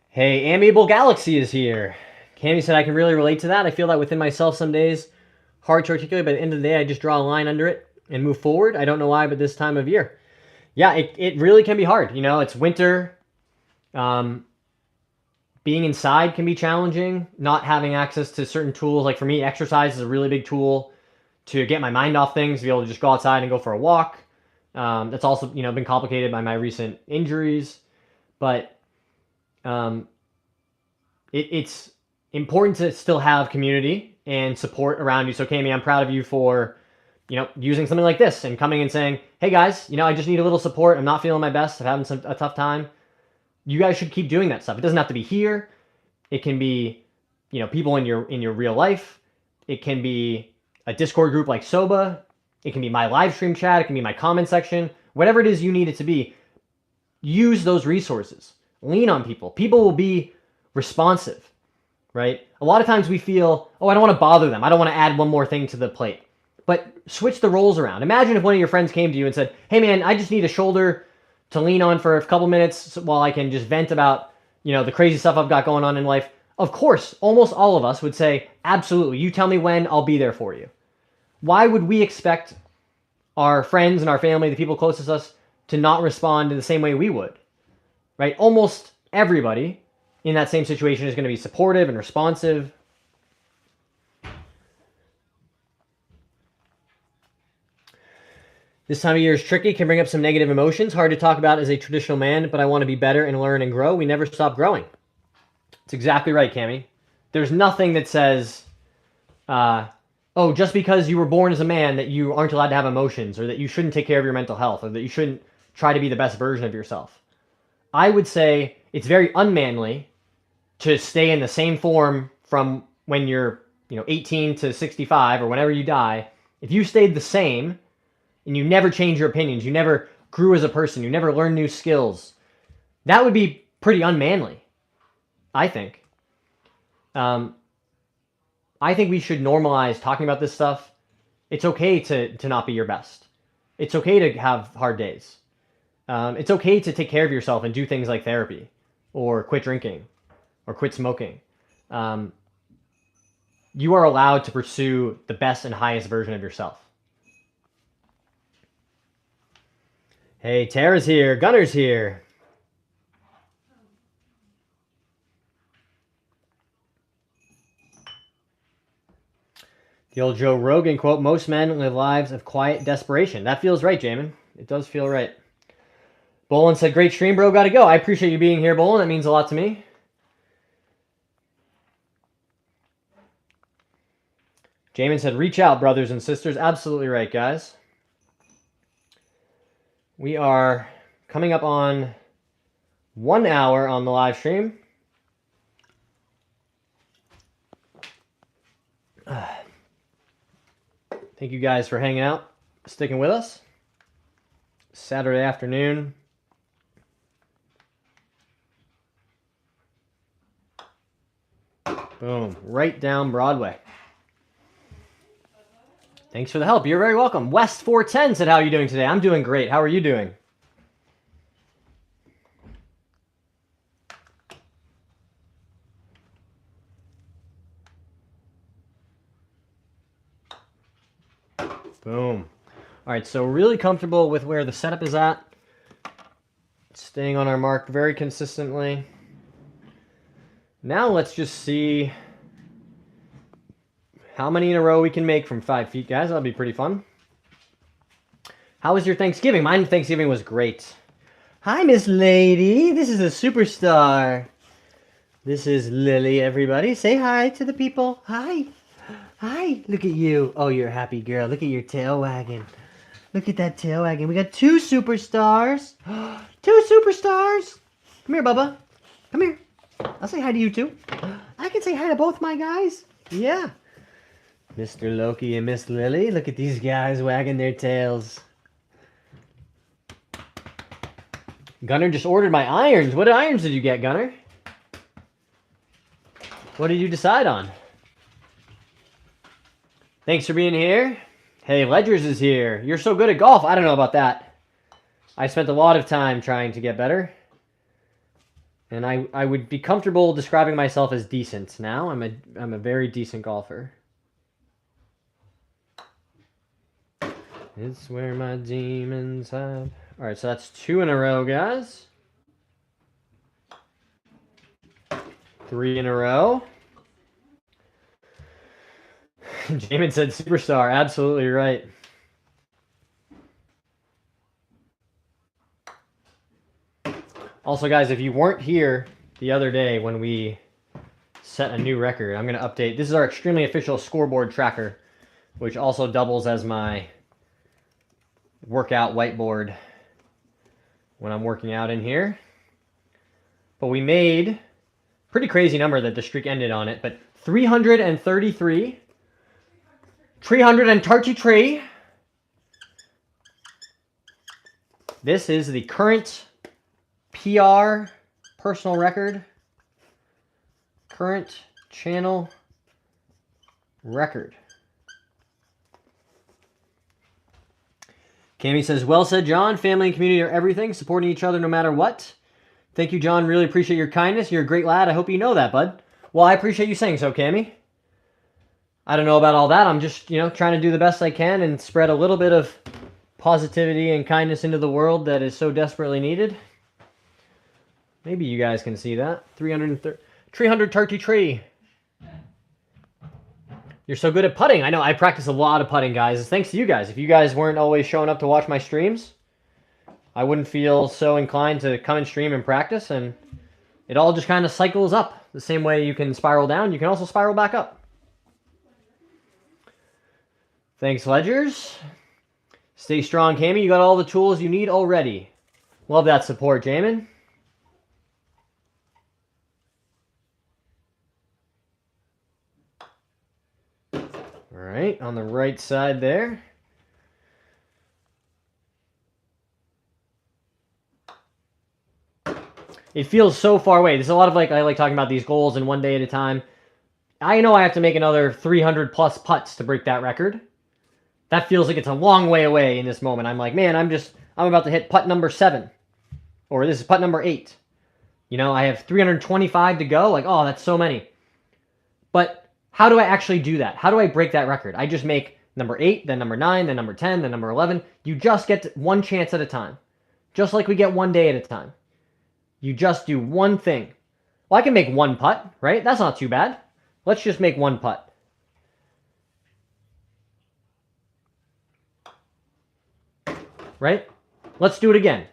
Hey, Amiable Galaxy is here. Cami said, I can really relate to that. I feel that within myself some days. Hard to articulate, but at the end of the day, I just draw a line under it and move forward. I don't know why, but this time of year. Yeah, it really can be hard. You know, it's winter. Being inside can be challenging. Not having access to certain tools. Like for me, exercise is a really big tool to get my mind off things, to be able to just go outside and go for a walk. That's also, you know, been complicated by my recent injuries. But it's important to still have community and support around you. So, Cami, I'm proud of you for, you know, using something like this and coming and saying, hey guys, you know, I just need a little support. I'm not feeling my best. I'm having a tough time. You guys should keep doing that stuff. It doesn't have to be here. It can be, you know, people in your real life. It can be a Discord group like SOBA. It can be my live stream chat. It can be my comment section. Whatever it is you need it to be, use those resources. Lean on people. People will be responsive, right? A lot of times we feel, oh, I don't want to bother them. I don't want to add one more thing to the plate. But switch the roles around. Imagine if one of your friends came to you and said, hey man, I just need a shoulder to lean on for a couple minutes while I can just vent about, you know, the crazy stuff I've got going on in life. Of course, almost all of us would say, absolutely, you tell me when, I'll be there for you. Why would we expect our friends and our family, the people closest to us, to not respond in the same way we would? Right? Almost everybody in that same situation is going to be supportive and responsive. This time of year is tricky, can bring up some negative emotions. Hard to talk about as a traditional man, but I want to be better and learn and grow. We never stop growing. That's exactly right, Cami. There's nothing that says, oh, just because you were born as a man that you aren't allowed to have emotions, or that you shouldn't take care of your mental health, or that you shouldn't try to be the best version of yourself. I would say it's very unmanly to stay in the same form from when you're, you know, 18 to 65 or whenever you die. If you stayed the same and you never change your opinions, you never grew as a person, you never learned new skills, that would be pretty unmanly, I think. I think we should normalize talking about this stuff. It's okay to not be your best. It's okay to have hard days. It's okay to take care of yourself and do things like therapy, or quit drinking, or quit smoking. You are allowed to pursue the best and highest version of yourself. Hey, Tara's here. Gunner's here. The old Joe Rogan quote, most men live lives of quiet desperation. That feels right, Jamin. It does feel right. Bolin said, great stream, bro. Gotta go. I appreciate you being here, Bolin. That means a lot to me. Jamin said, reach out, brothers and sisters. Absolutely right, guys. We are coming up on 1 hour on the live stream. Thank you guys for hanging out, sticking with us. Saturday afternoon. Boom, right down Broadway. Thanks for the help. You're very welcome. West 410 said, how are you doing today? I'm doing great. How are you doing? Boom. All right, so really comfortable with where the setup is at. Staying on our mark very consistently. Now let's just see how many in a row we can make from 5 feet, guys. That'll be pretty fun. How was your Thanksgiving? Mine Thanksgiving was great. Hi, Miss Lady. This is a superstar. This is Lily, everybody. Say hi to the people. Hi. Hi. Look at you. Oh, you're a happy girl. Look at your tail wagging. Look at that tail wagging. We got 2 superstars. 2 superstars. Come here, Bubba. Come here. I'll say hi to you, too. I can say hi to both my guys. Yeah. Mr. Loki and Miss Lily. Look at these guys wagging their tails. Gunner just ordered my irons. What irons did you get, Gunner? What did you decide on? Thanks for being here. Hey, Ledgers is here. You're so good at golf. I don't know about that. I spent a lot of time trying to get better. And I would be comfortable describing myself as decent now. I'm a very decent golfer. It's where my demons hide. All right, so that's 2 in a row, guys. 3 in a row. Jamin said superstar. Absolutely right. Also, guys, if you weren't here the other day when we set a new record, I'm going to update. This is our extremely official scoreboard tracker, which also doubles as my workout whiteboard when I'm working out in here. But we made pretty crazy number that the streak ended on it, but 333, 333. This is the current PR personal record, current channel record. Cammy says, well said, John. Family and community are everything, supporting each other no matter what. Thank you, John. Really appreciate your kindness. You're a great lad. I hope you know that, bud. Well, I appreciate you saying so, Cammy. I don't know about all that. I'm just, trying to do the best I can and spread a little bit of positivity and kindness into the world that is so desperately needed. Maybe you guys can see that. 333. You're so good at putting. I know I practice a lot of putting, guys. It's thanks to you guys. If you guys weren't always showing up to watch my streams, I wouldn't feel so inclined to come and stream and practice, and it all just kind of cycles up. The same way you can spiral down, you can also spiral back up. Thanks, Ledgers. Stay strong, Cammy. You got all the tools you need already. Love that support, Jamin. All right, on the right side there. It feels so far away. There's a lot of I like talking about these goals and one day at a time. I know I have to make another 300 plus putts to break that record. That feels like it's a long way away in this moment. I'm like, man, I'm about to hit putt number 7. Or this is putt number 8. I have 325 to go. Like, oh, that's so many. But how do I actually do that? How do I break that record? I just make number 8, then number 9, then number 10, then number 11. You just get one chance at a time. Just like we get one day at a time. You just do one thing. Well, I can make one putt, right? That's not too bad. Let's just make one putt. Right? Let's do it again.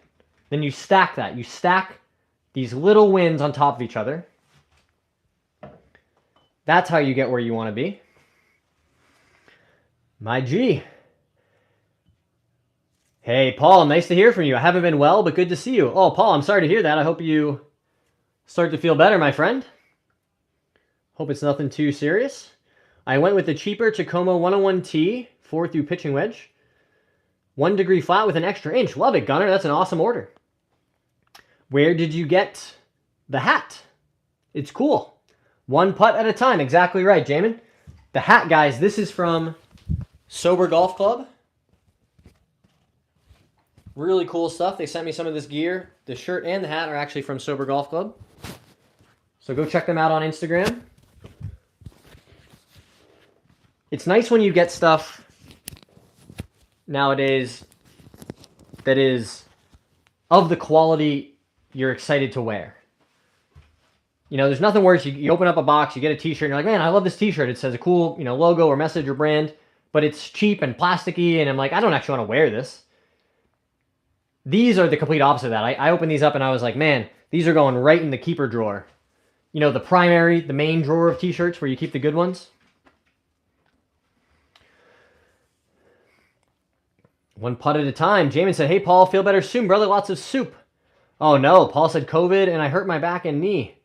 Then you stack that. You stack these little wins on top of each other. That's how you get where you want to be. My G. Hey, Paul, nice to hear from you. I haven't been well, but good to see you. Oh, Paul, I'm sorry to hear that. I hope you start to feel better, my friend. Hope it's nothing too serious. I went with the cheaper Tacoma 101T 4-through pitching wedge. 1 degree flat with an extra inch. Love it, Gunner. That's an awesome order. Where did you get the hat? It's cool. One putt at a time. Exactly right, Jamin. The hat, guys, this is from Sober Golf Club. Really cool stuff. They sent me some of this gear. The shirt and the hat are actually from Sober Golf Club. So go check them out on Instagram. It's nice when you get stuff nowadays that is of the quality you're excited to wear. You know, there's nothing worse. You open up a box, you get a t-shirt, and you're like, man, I love this t-shirt. It says a cool, you know, logo or message or brand, but it's cheap and plasticky, and I'm like, I don't actually want to wear this. These are the complete opposite of that. I opened these up and I was like, man, these are going right in the keeper drawer. You know, the main drawer of t-shirts where you keep the good ones. One putt at a time. Jamin said, hey, Paul, feel better soon, brother. Lots of soup. Oh, no. Paul said COVID, and I hurt my back and knee.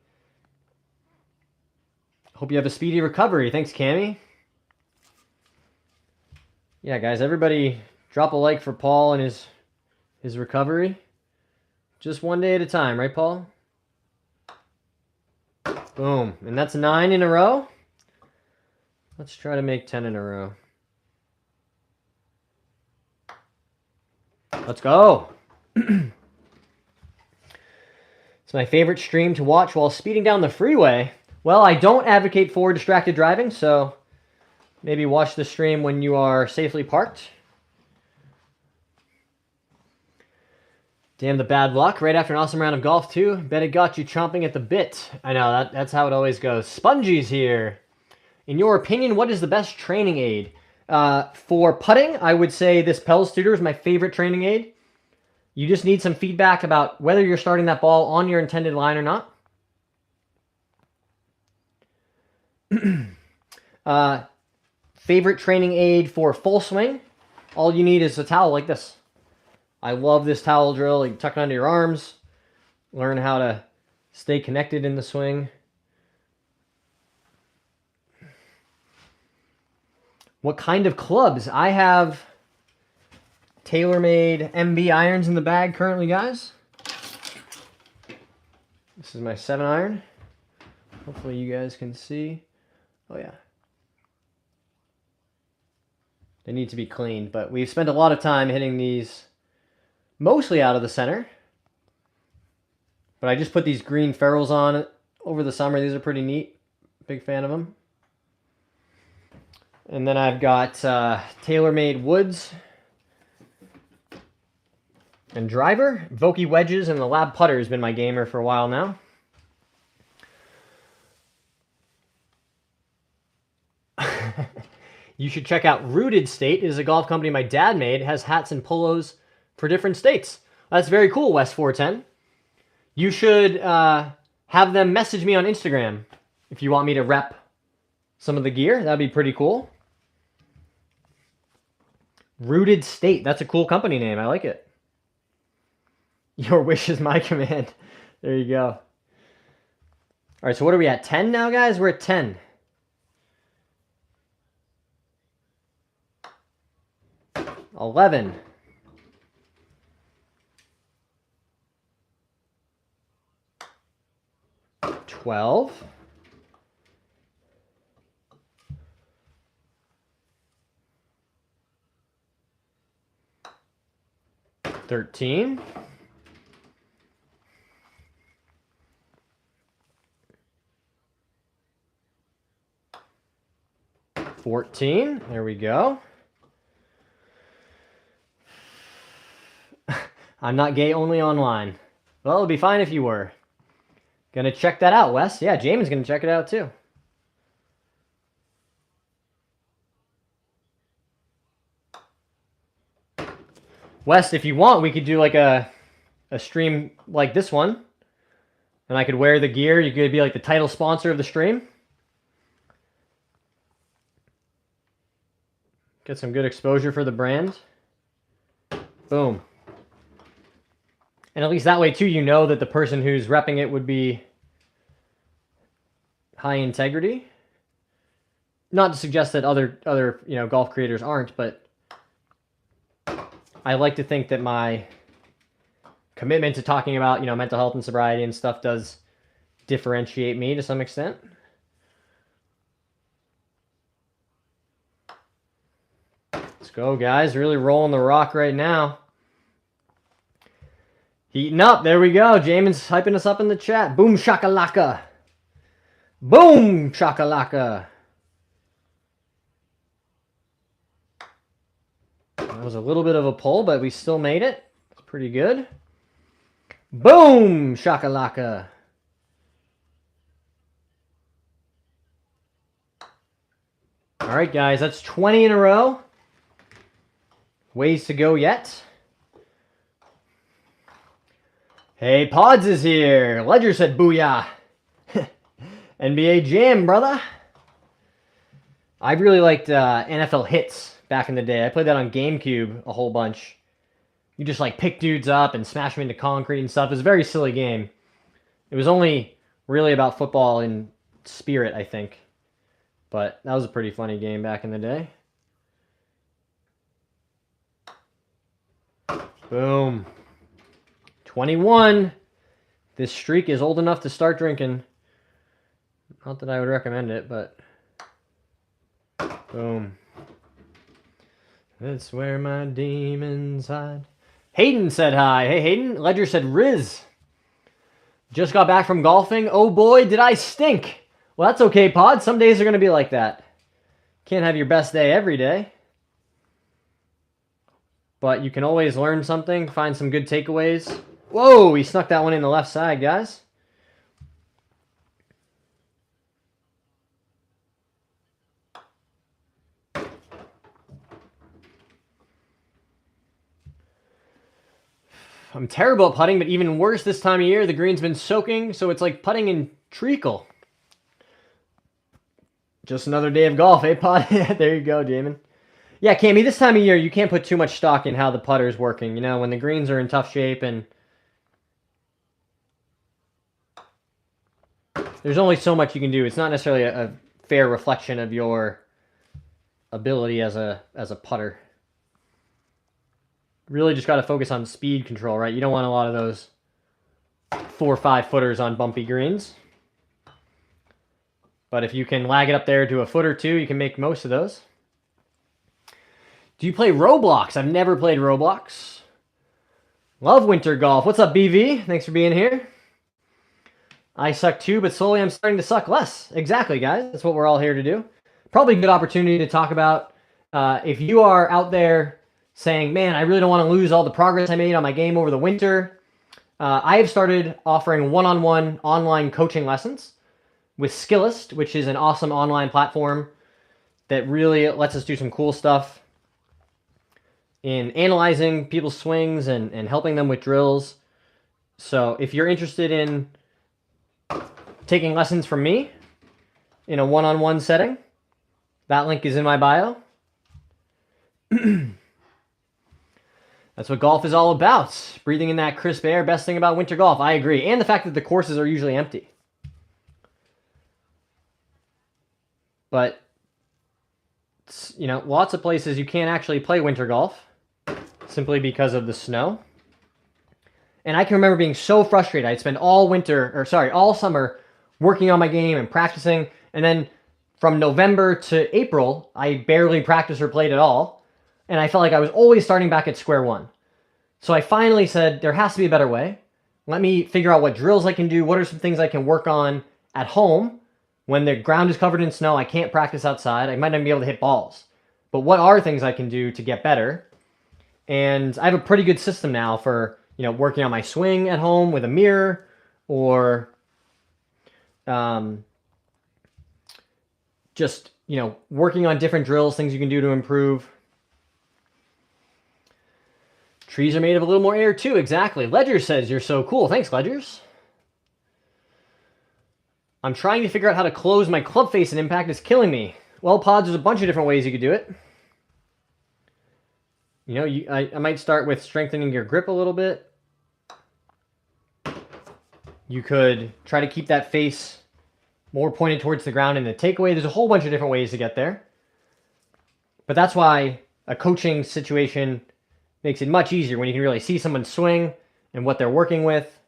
Hope you have a speedy recovery. Thanks, Cammy. Yeah, guys, everybody drop a like for Paul and his recovery. Just one day at a time, right, Paul? Boom. And that's 9 in a row. Let's try to make 10 in a row. Let's go. It's my favorite stream to watch while speeding down the freeway. Well, I don't advocate for distracted driving, so maybe watch the stream when you are safely parked. Damn the bad luck. Right after an awesome round of golf, too. Bet it got you chomping at the bit. I know, that's how it always goes. Spongy's here. In your opinion, what is the best training aid? For putting, I would say this Pels Tutor is my favorite training aid. You just need some feedback about whether you're starting that ball on your intended line or not. Favorite training aid for full swing? All you need is a towel like this. I love this towel drill. You tuck it under your arms. Learn how to stay connected in the swing. What kind of clubs? I have TaylorMade MB irons in the bag currently, guys. This is my 7-iron. Hopefully you guys can see. Oh, yeah. They need to be cleaned, but we've spent a lot of time hitting these mostly out of the center. But I just put these green ferrules on over the summer. These are pretty neat. Big fan of them. And then I've got TaylorMade woods and driver. Vokey wedges and the Lab putter has been my gamer for a while now. You should check out Rooted State. It is a golf company my dad made. It has hats and polos for different states. That's very cool, West 410. You should have them message me on Instagram if you want me to rep some of the gear. That'd be pretty cool. Rooted State. That's a cool company name. I like it. Your wish is my command. There you go. All right, so what are we at? 10 now, guys? We're at 10. $11. 12. 13. 14. There we go. I'm not gay, only online. Well, it'd be fine if you were. Gonna check that out, Wes. Yeah, Jamin's gonna check it out too. Wes, if you want, we could do like a stream like this one. And I could wear the gear. You could be like the title sponsor of the stream. Get some good exposure for the brand. Boom. And at least that way, too, you know that the person who's repping it would be high integrity. Not to suggest that other golf creators aren't, but I like to think that my commitment to talking about, mental health and sobriety and stuff does differentiate me to some extent. Let's go, guys. Really rolling the rock right now. Heating up. There we go. Jamin's hyping us up in the chat. Boom shakalaka. Boom shakalaka. That was a little bit of a pull, but we still made it. It's pretty good. Boom shakalaka. All right, guys, that's 20 in a row. Ways to go yet. Hey, Pods is here. Ledger said booyah. NBA Jam, brother. I really liked NFL Hits back in the day. I played that on GameCube a whole bunch. You just like pick dudes up and smash them into concrete and stuff. It was a very silly game. It was only really about football in spirit, I think. But that was a pretty funny game back in the day. Boom. 21. This streak is old enough to start drinking. Not that I would recommend it, but... Boom. That's where my demons hide. Hayden said hi. Hey, Hayden. Ledger said Riz. Just got back from golfing. Oh boy, did I stink. Well, that's okay, Pod. Some days are going to be like that. Can't have your best day every day. But you can always learn something, find some good takeaways. Whoa, he snuck that one in the left side, guys. I'm terrible at putting, but even worse this time of year. The green's been soaking, so it's like putting in treacle. Just another day of golf, eh, Pod? There you go, Jamin. Yeah, Cammy, this time of year, you can't put too much stock in how the putter's working. You know, when the greens are in tough shape and there's only so much you can do. It's not necessarily a fair reflection of your ability as a putter. Really just got to focus on speed control, right? You don't want a lot of those 4 or 5 footers on bumpy greens. But if you can lag it up there to a foot or two, you can make most of those. Do you play Roblox? I've never played Roblox. Love winter golf. What's up, BV? Thanks for being here. I suck too, but slowly I'm starting to suck less. Exactly, guys. That's what we're all here to do. Probably a good opportunity to talk about if you are out there saying, man, I really don't want to lose all the progress I made on my game over the winter. I have started offering one-on-one online coaching lessons with Skillest, which is an awesome online platform that really lets us do some cool stuff in analyzing people's swings and helping them with drills. So if you're interested in taking lessons from me in a one-on-one setting, that link is in my bio. That's what golf is all about. Breathing in that crisp air, best thing about winter golf. I agree. And the fact that the courses are usually empty. But, you know, lots of places you can't actually play winter golf simply because of the snow. And I can remember being so frustrated. I'd spend all summer working on my game and practicing. And then from November to April, I barely practiced or played at all. And I felt like I was always starting back at square one. So I finally said, there has to be a better way. Let me figure out what drills I can do. What are some things I can work on at home when the ground is covered in snow? I can't practice outside. I might not be able to hit balls. But what are things I can do to get better? And I have a pretty good system now for, you know, working on my swing at home with a mirror, or just, you know, working on different drills, things you can do to improve. Trees are made of a little more air too, exactly. Ledger says you're so cool. Thanks, Ledgers. I'm trying to figure out how to close my club face and impact. It's killing me. Well, Pods, there's a bunch of different ways you could do it. You know, I might start with strengthening your grip a little bit. You could try to keep that face more pointed towards the ground in the takeaway. There's a whole bunch of different ways to get there. But that's why a coaching situation makes it much easier when you can really see someone swing and what they're working with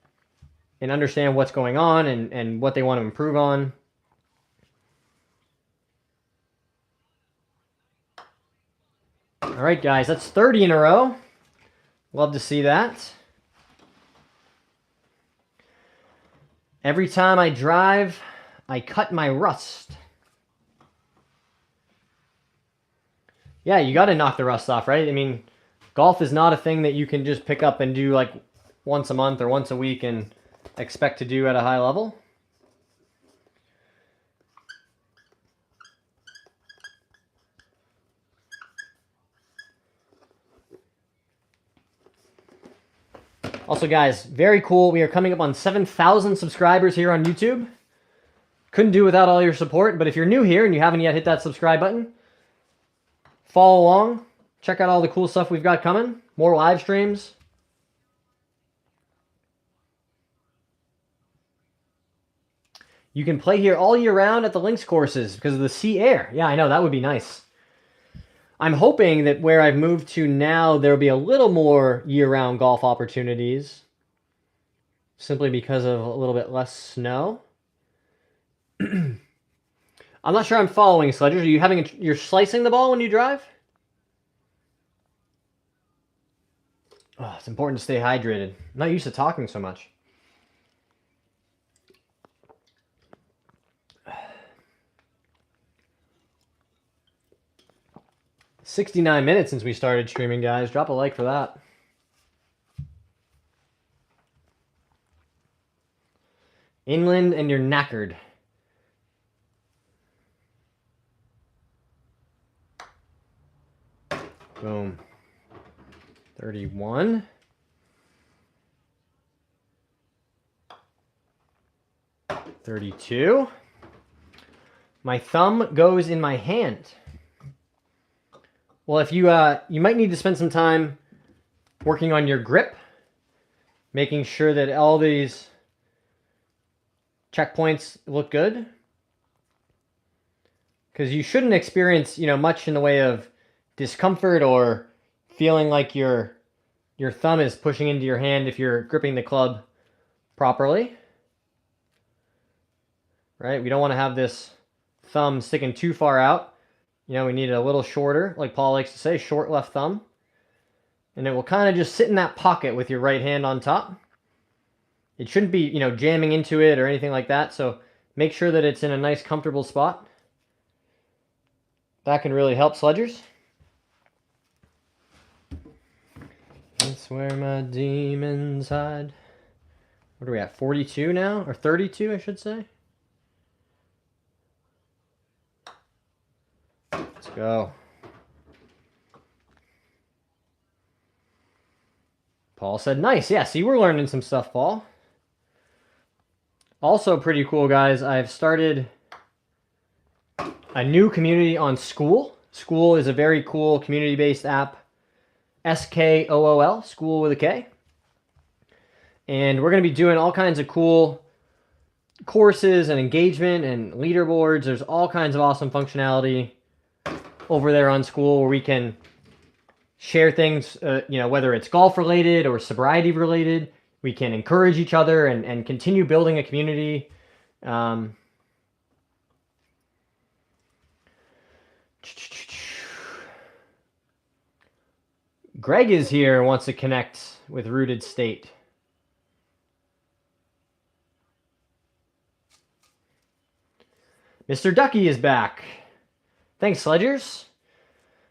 and understand what's going on and what they want to improve on. All right, guys, that's 30 in a row. Love to see that. Every time I drive, I cut my rust. Yeah, you got to knock the rust off, right? I mean, golf is not a thing that you can just pick up and do like once a month or once a week and expect to do at a high level. Also, guys, very cool. We are coming up on 7,000 subscribers here on YouTube. Couldn't do without all your support, but if you're new here and you haven't yet hit that subscribe button, follow along. Check out all the cool stuff we've got coming. More live streams. You can play here all year round at the links courses because of the sea air. Yeah, I know, that would be nice. I'm hoping that where I've moved to now, there'll be a little more year-round golf opportunities, simply because of a little bit less snow. I'm not sure I'm following, Sledgers. Are you you're slicing the ball when you drive? Oh, it's important to stay hydrated. I'm not used to talking so much. 69 minutes since we started streaming, guys. Drop a like for that. Inland and you're knackered. Boom. 31. $32. My thumb goes in my hand. Well, if you you might need to spend some time working on your grip, making sure that all these checkpoints look good, because you shouldn't experience, much in the way of discomfort or feeling like your thumb is pushing into your hand if you're gripping the club properly. Right? We don't want to have this thumb sticking too far out. We need it a little shorter, like Paul likes to say, short left thumb. And it will kind of just sit in that pocket with your right hand on top. It shouldn't be, jamming into it or anything like that. So make sure that it's in a nice, comfortable spot. That can really help, Sledgers. That's where my demons hide. What are we at, 42 now? Or 32, I should say. Let's go. Paul said, nice. Yeah, see, we're learning some stuff, Paul. Also pretty cool, guys. I've started a new community on SKOOL. SKOOL is a very cool community-based app. SKOOL, SKOOL with a K. And we're going to be doing all kinds of cool courses and engagement and leaderboards. There's all kinds of awesome functionality over there on SKOOL where we can share things, whether it's golf related or sobriety related. We can encourage each other and continue building a community. Greg is here and wants to connect with Rooted State. Mr. Ducky is back. Thanks, Sledgers.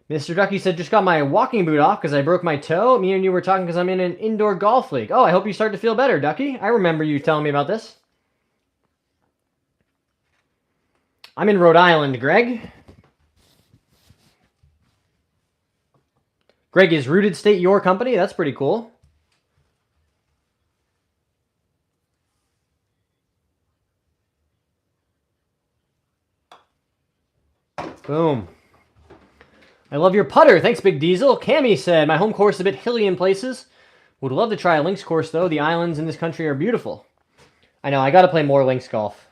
Mr. Ducky said, just got my walking boot off because I broke my toe. Me and you were talking because I'm in an indoor golf league. Oh, I hope you start to feel better, Ducky. I remember you telling me about this. I'm in Rhode Island, Greg. Greg, is Rooted State your company? That's pretty cool. Boom. I love your putter. Thanks, Big Diesel. Cammy said, my home course is a bit hilly in places. Would love to try a links course, though. The islands in this country are beautiful. I know, I got to play more links golf.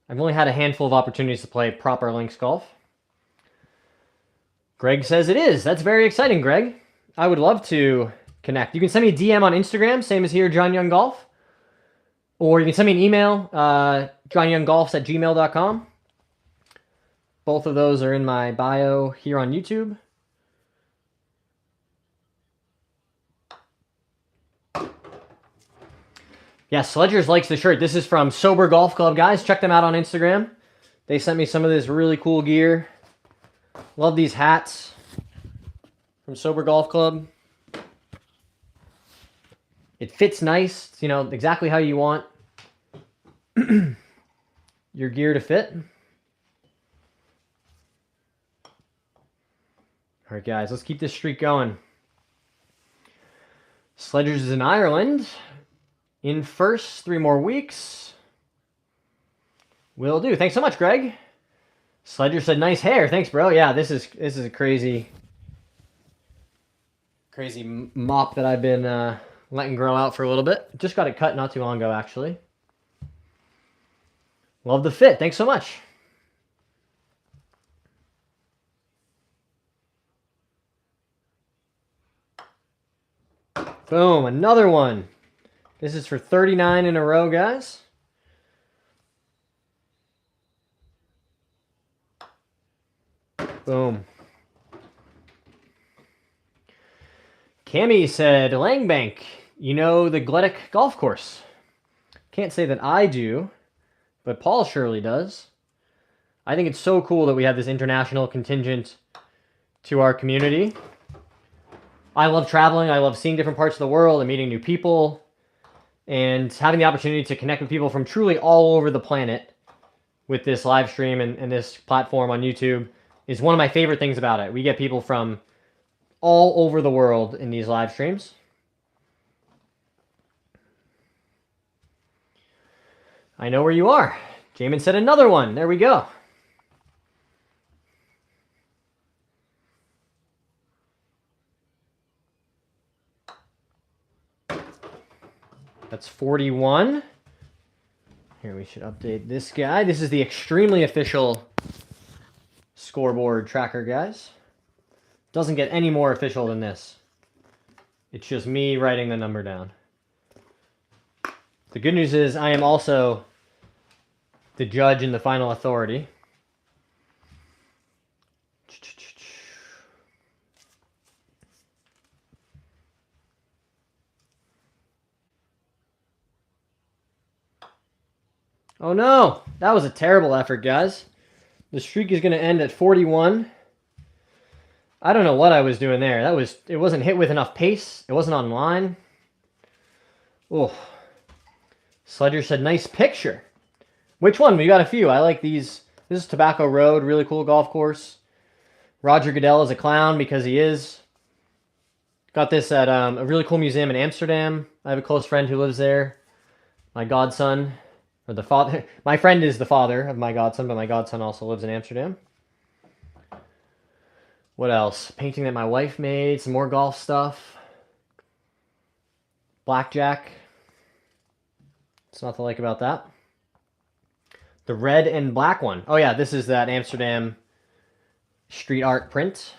I've only had a handful of opportunities to play proper links golf. Greg says it is. That's very exciting, Greg. I would love to connect. You can send me a DM on Instagram, same as here, John Young Golf. Or you can send me an email, johnyounggolfs@gmail.com. Both of those are in my bio here on YouTube. Yeah, Sledgers likes the shirt. This is from Sober Golf Club, guys. Check them out on Instagram. They sent me some of this really cool gear. Love these hats from Sober Golf Club. It fits nice, exactly how you want your gear to fit. All right, guys, let's keep this streak going. Sledgers is in Ireland. In first, 3 more weeks. Will do. Thanks so much, Greg. Sledger said, nice hair. Thanks, bro. Yeah, this is a crazy mop that I've been letting grow out for a little bit. Just got it cut not too long ago, actually. Love the fit. Thanks so much. Boom, another one. This is for 39 in a row, guys. Boom. Cammy said, Langbank, you know the Gleddick golf course. Can't say that I do, but Paul surely does. I think it's so cool that we have this international contingent to our community. I love traveling. I love seeing different parts of the world and meeting new people and having the opportunity to connect with people from truly all over the planet with this live stream and this platform on YouTube is one of my favorite things about it. We get people from all over the world in these live streams. I know where you are. Jamin said another one. There we go. That's 41. Here, we should update this guy. This is the extremely official scoreboard tracker, guys. Doesn't get any more official than this. It's just me writing the number down. The good news is I am also the judge and the final authority. Oh no, that was a terrible effort, guys. The streak is going to end at 41. I don't know what I was doing there. It wasn't hit with enough pace. It wasn't on line. Oh. Sledger said, nice picture. Which one? We got a few. I like these. This is Tobacco Road, really cool golf course. Roger Goodell is a clown because he is. Got this at a really cool museum in Amsterdam. I have a close friend who lives there. My godson, or the father. My friend is the father of my godson, but my godson also lives in Amsterdam. What else? Painting that my wife made. Some more golf stuff. Blackjack. What's not to like about that? The red and black one. Oh yeah, this is that Amsterdam street art print.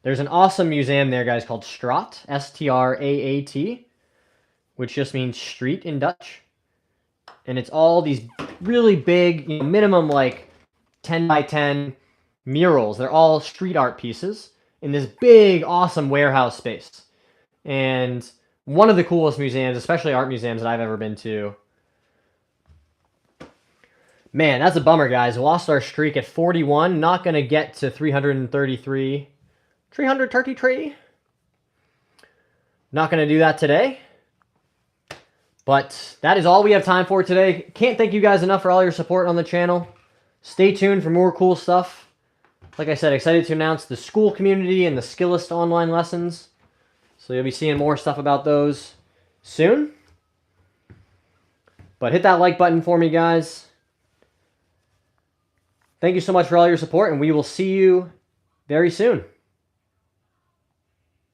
There's an awesome museum there, guys, called Straat. S-T-R-A-A-T. Which just means street in Dutch. And it's all these really big, minimum like 10 by 10 murals. They're all street art pieces in this big, awesome warehouse space. And one of the coolest museums, especially art museums that I've ever been to. Man, that's a bummer, guys. We lost our streak at 41. Not going to get to 333. 333? Not going to do that today. But that is all we have time for today. Can't thank you guys enough for all your support on the channel. Stay tuned for more cool stuff. Like I said, excited to announce the SKOOL community and the Skillest online lessons. So you'll be seeing more stuff about those soon. But hit that like button for me, guys. Thank you so much for all your support, and we will see you very soon.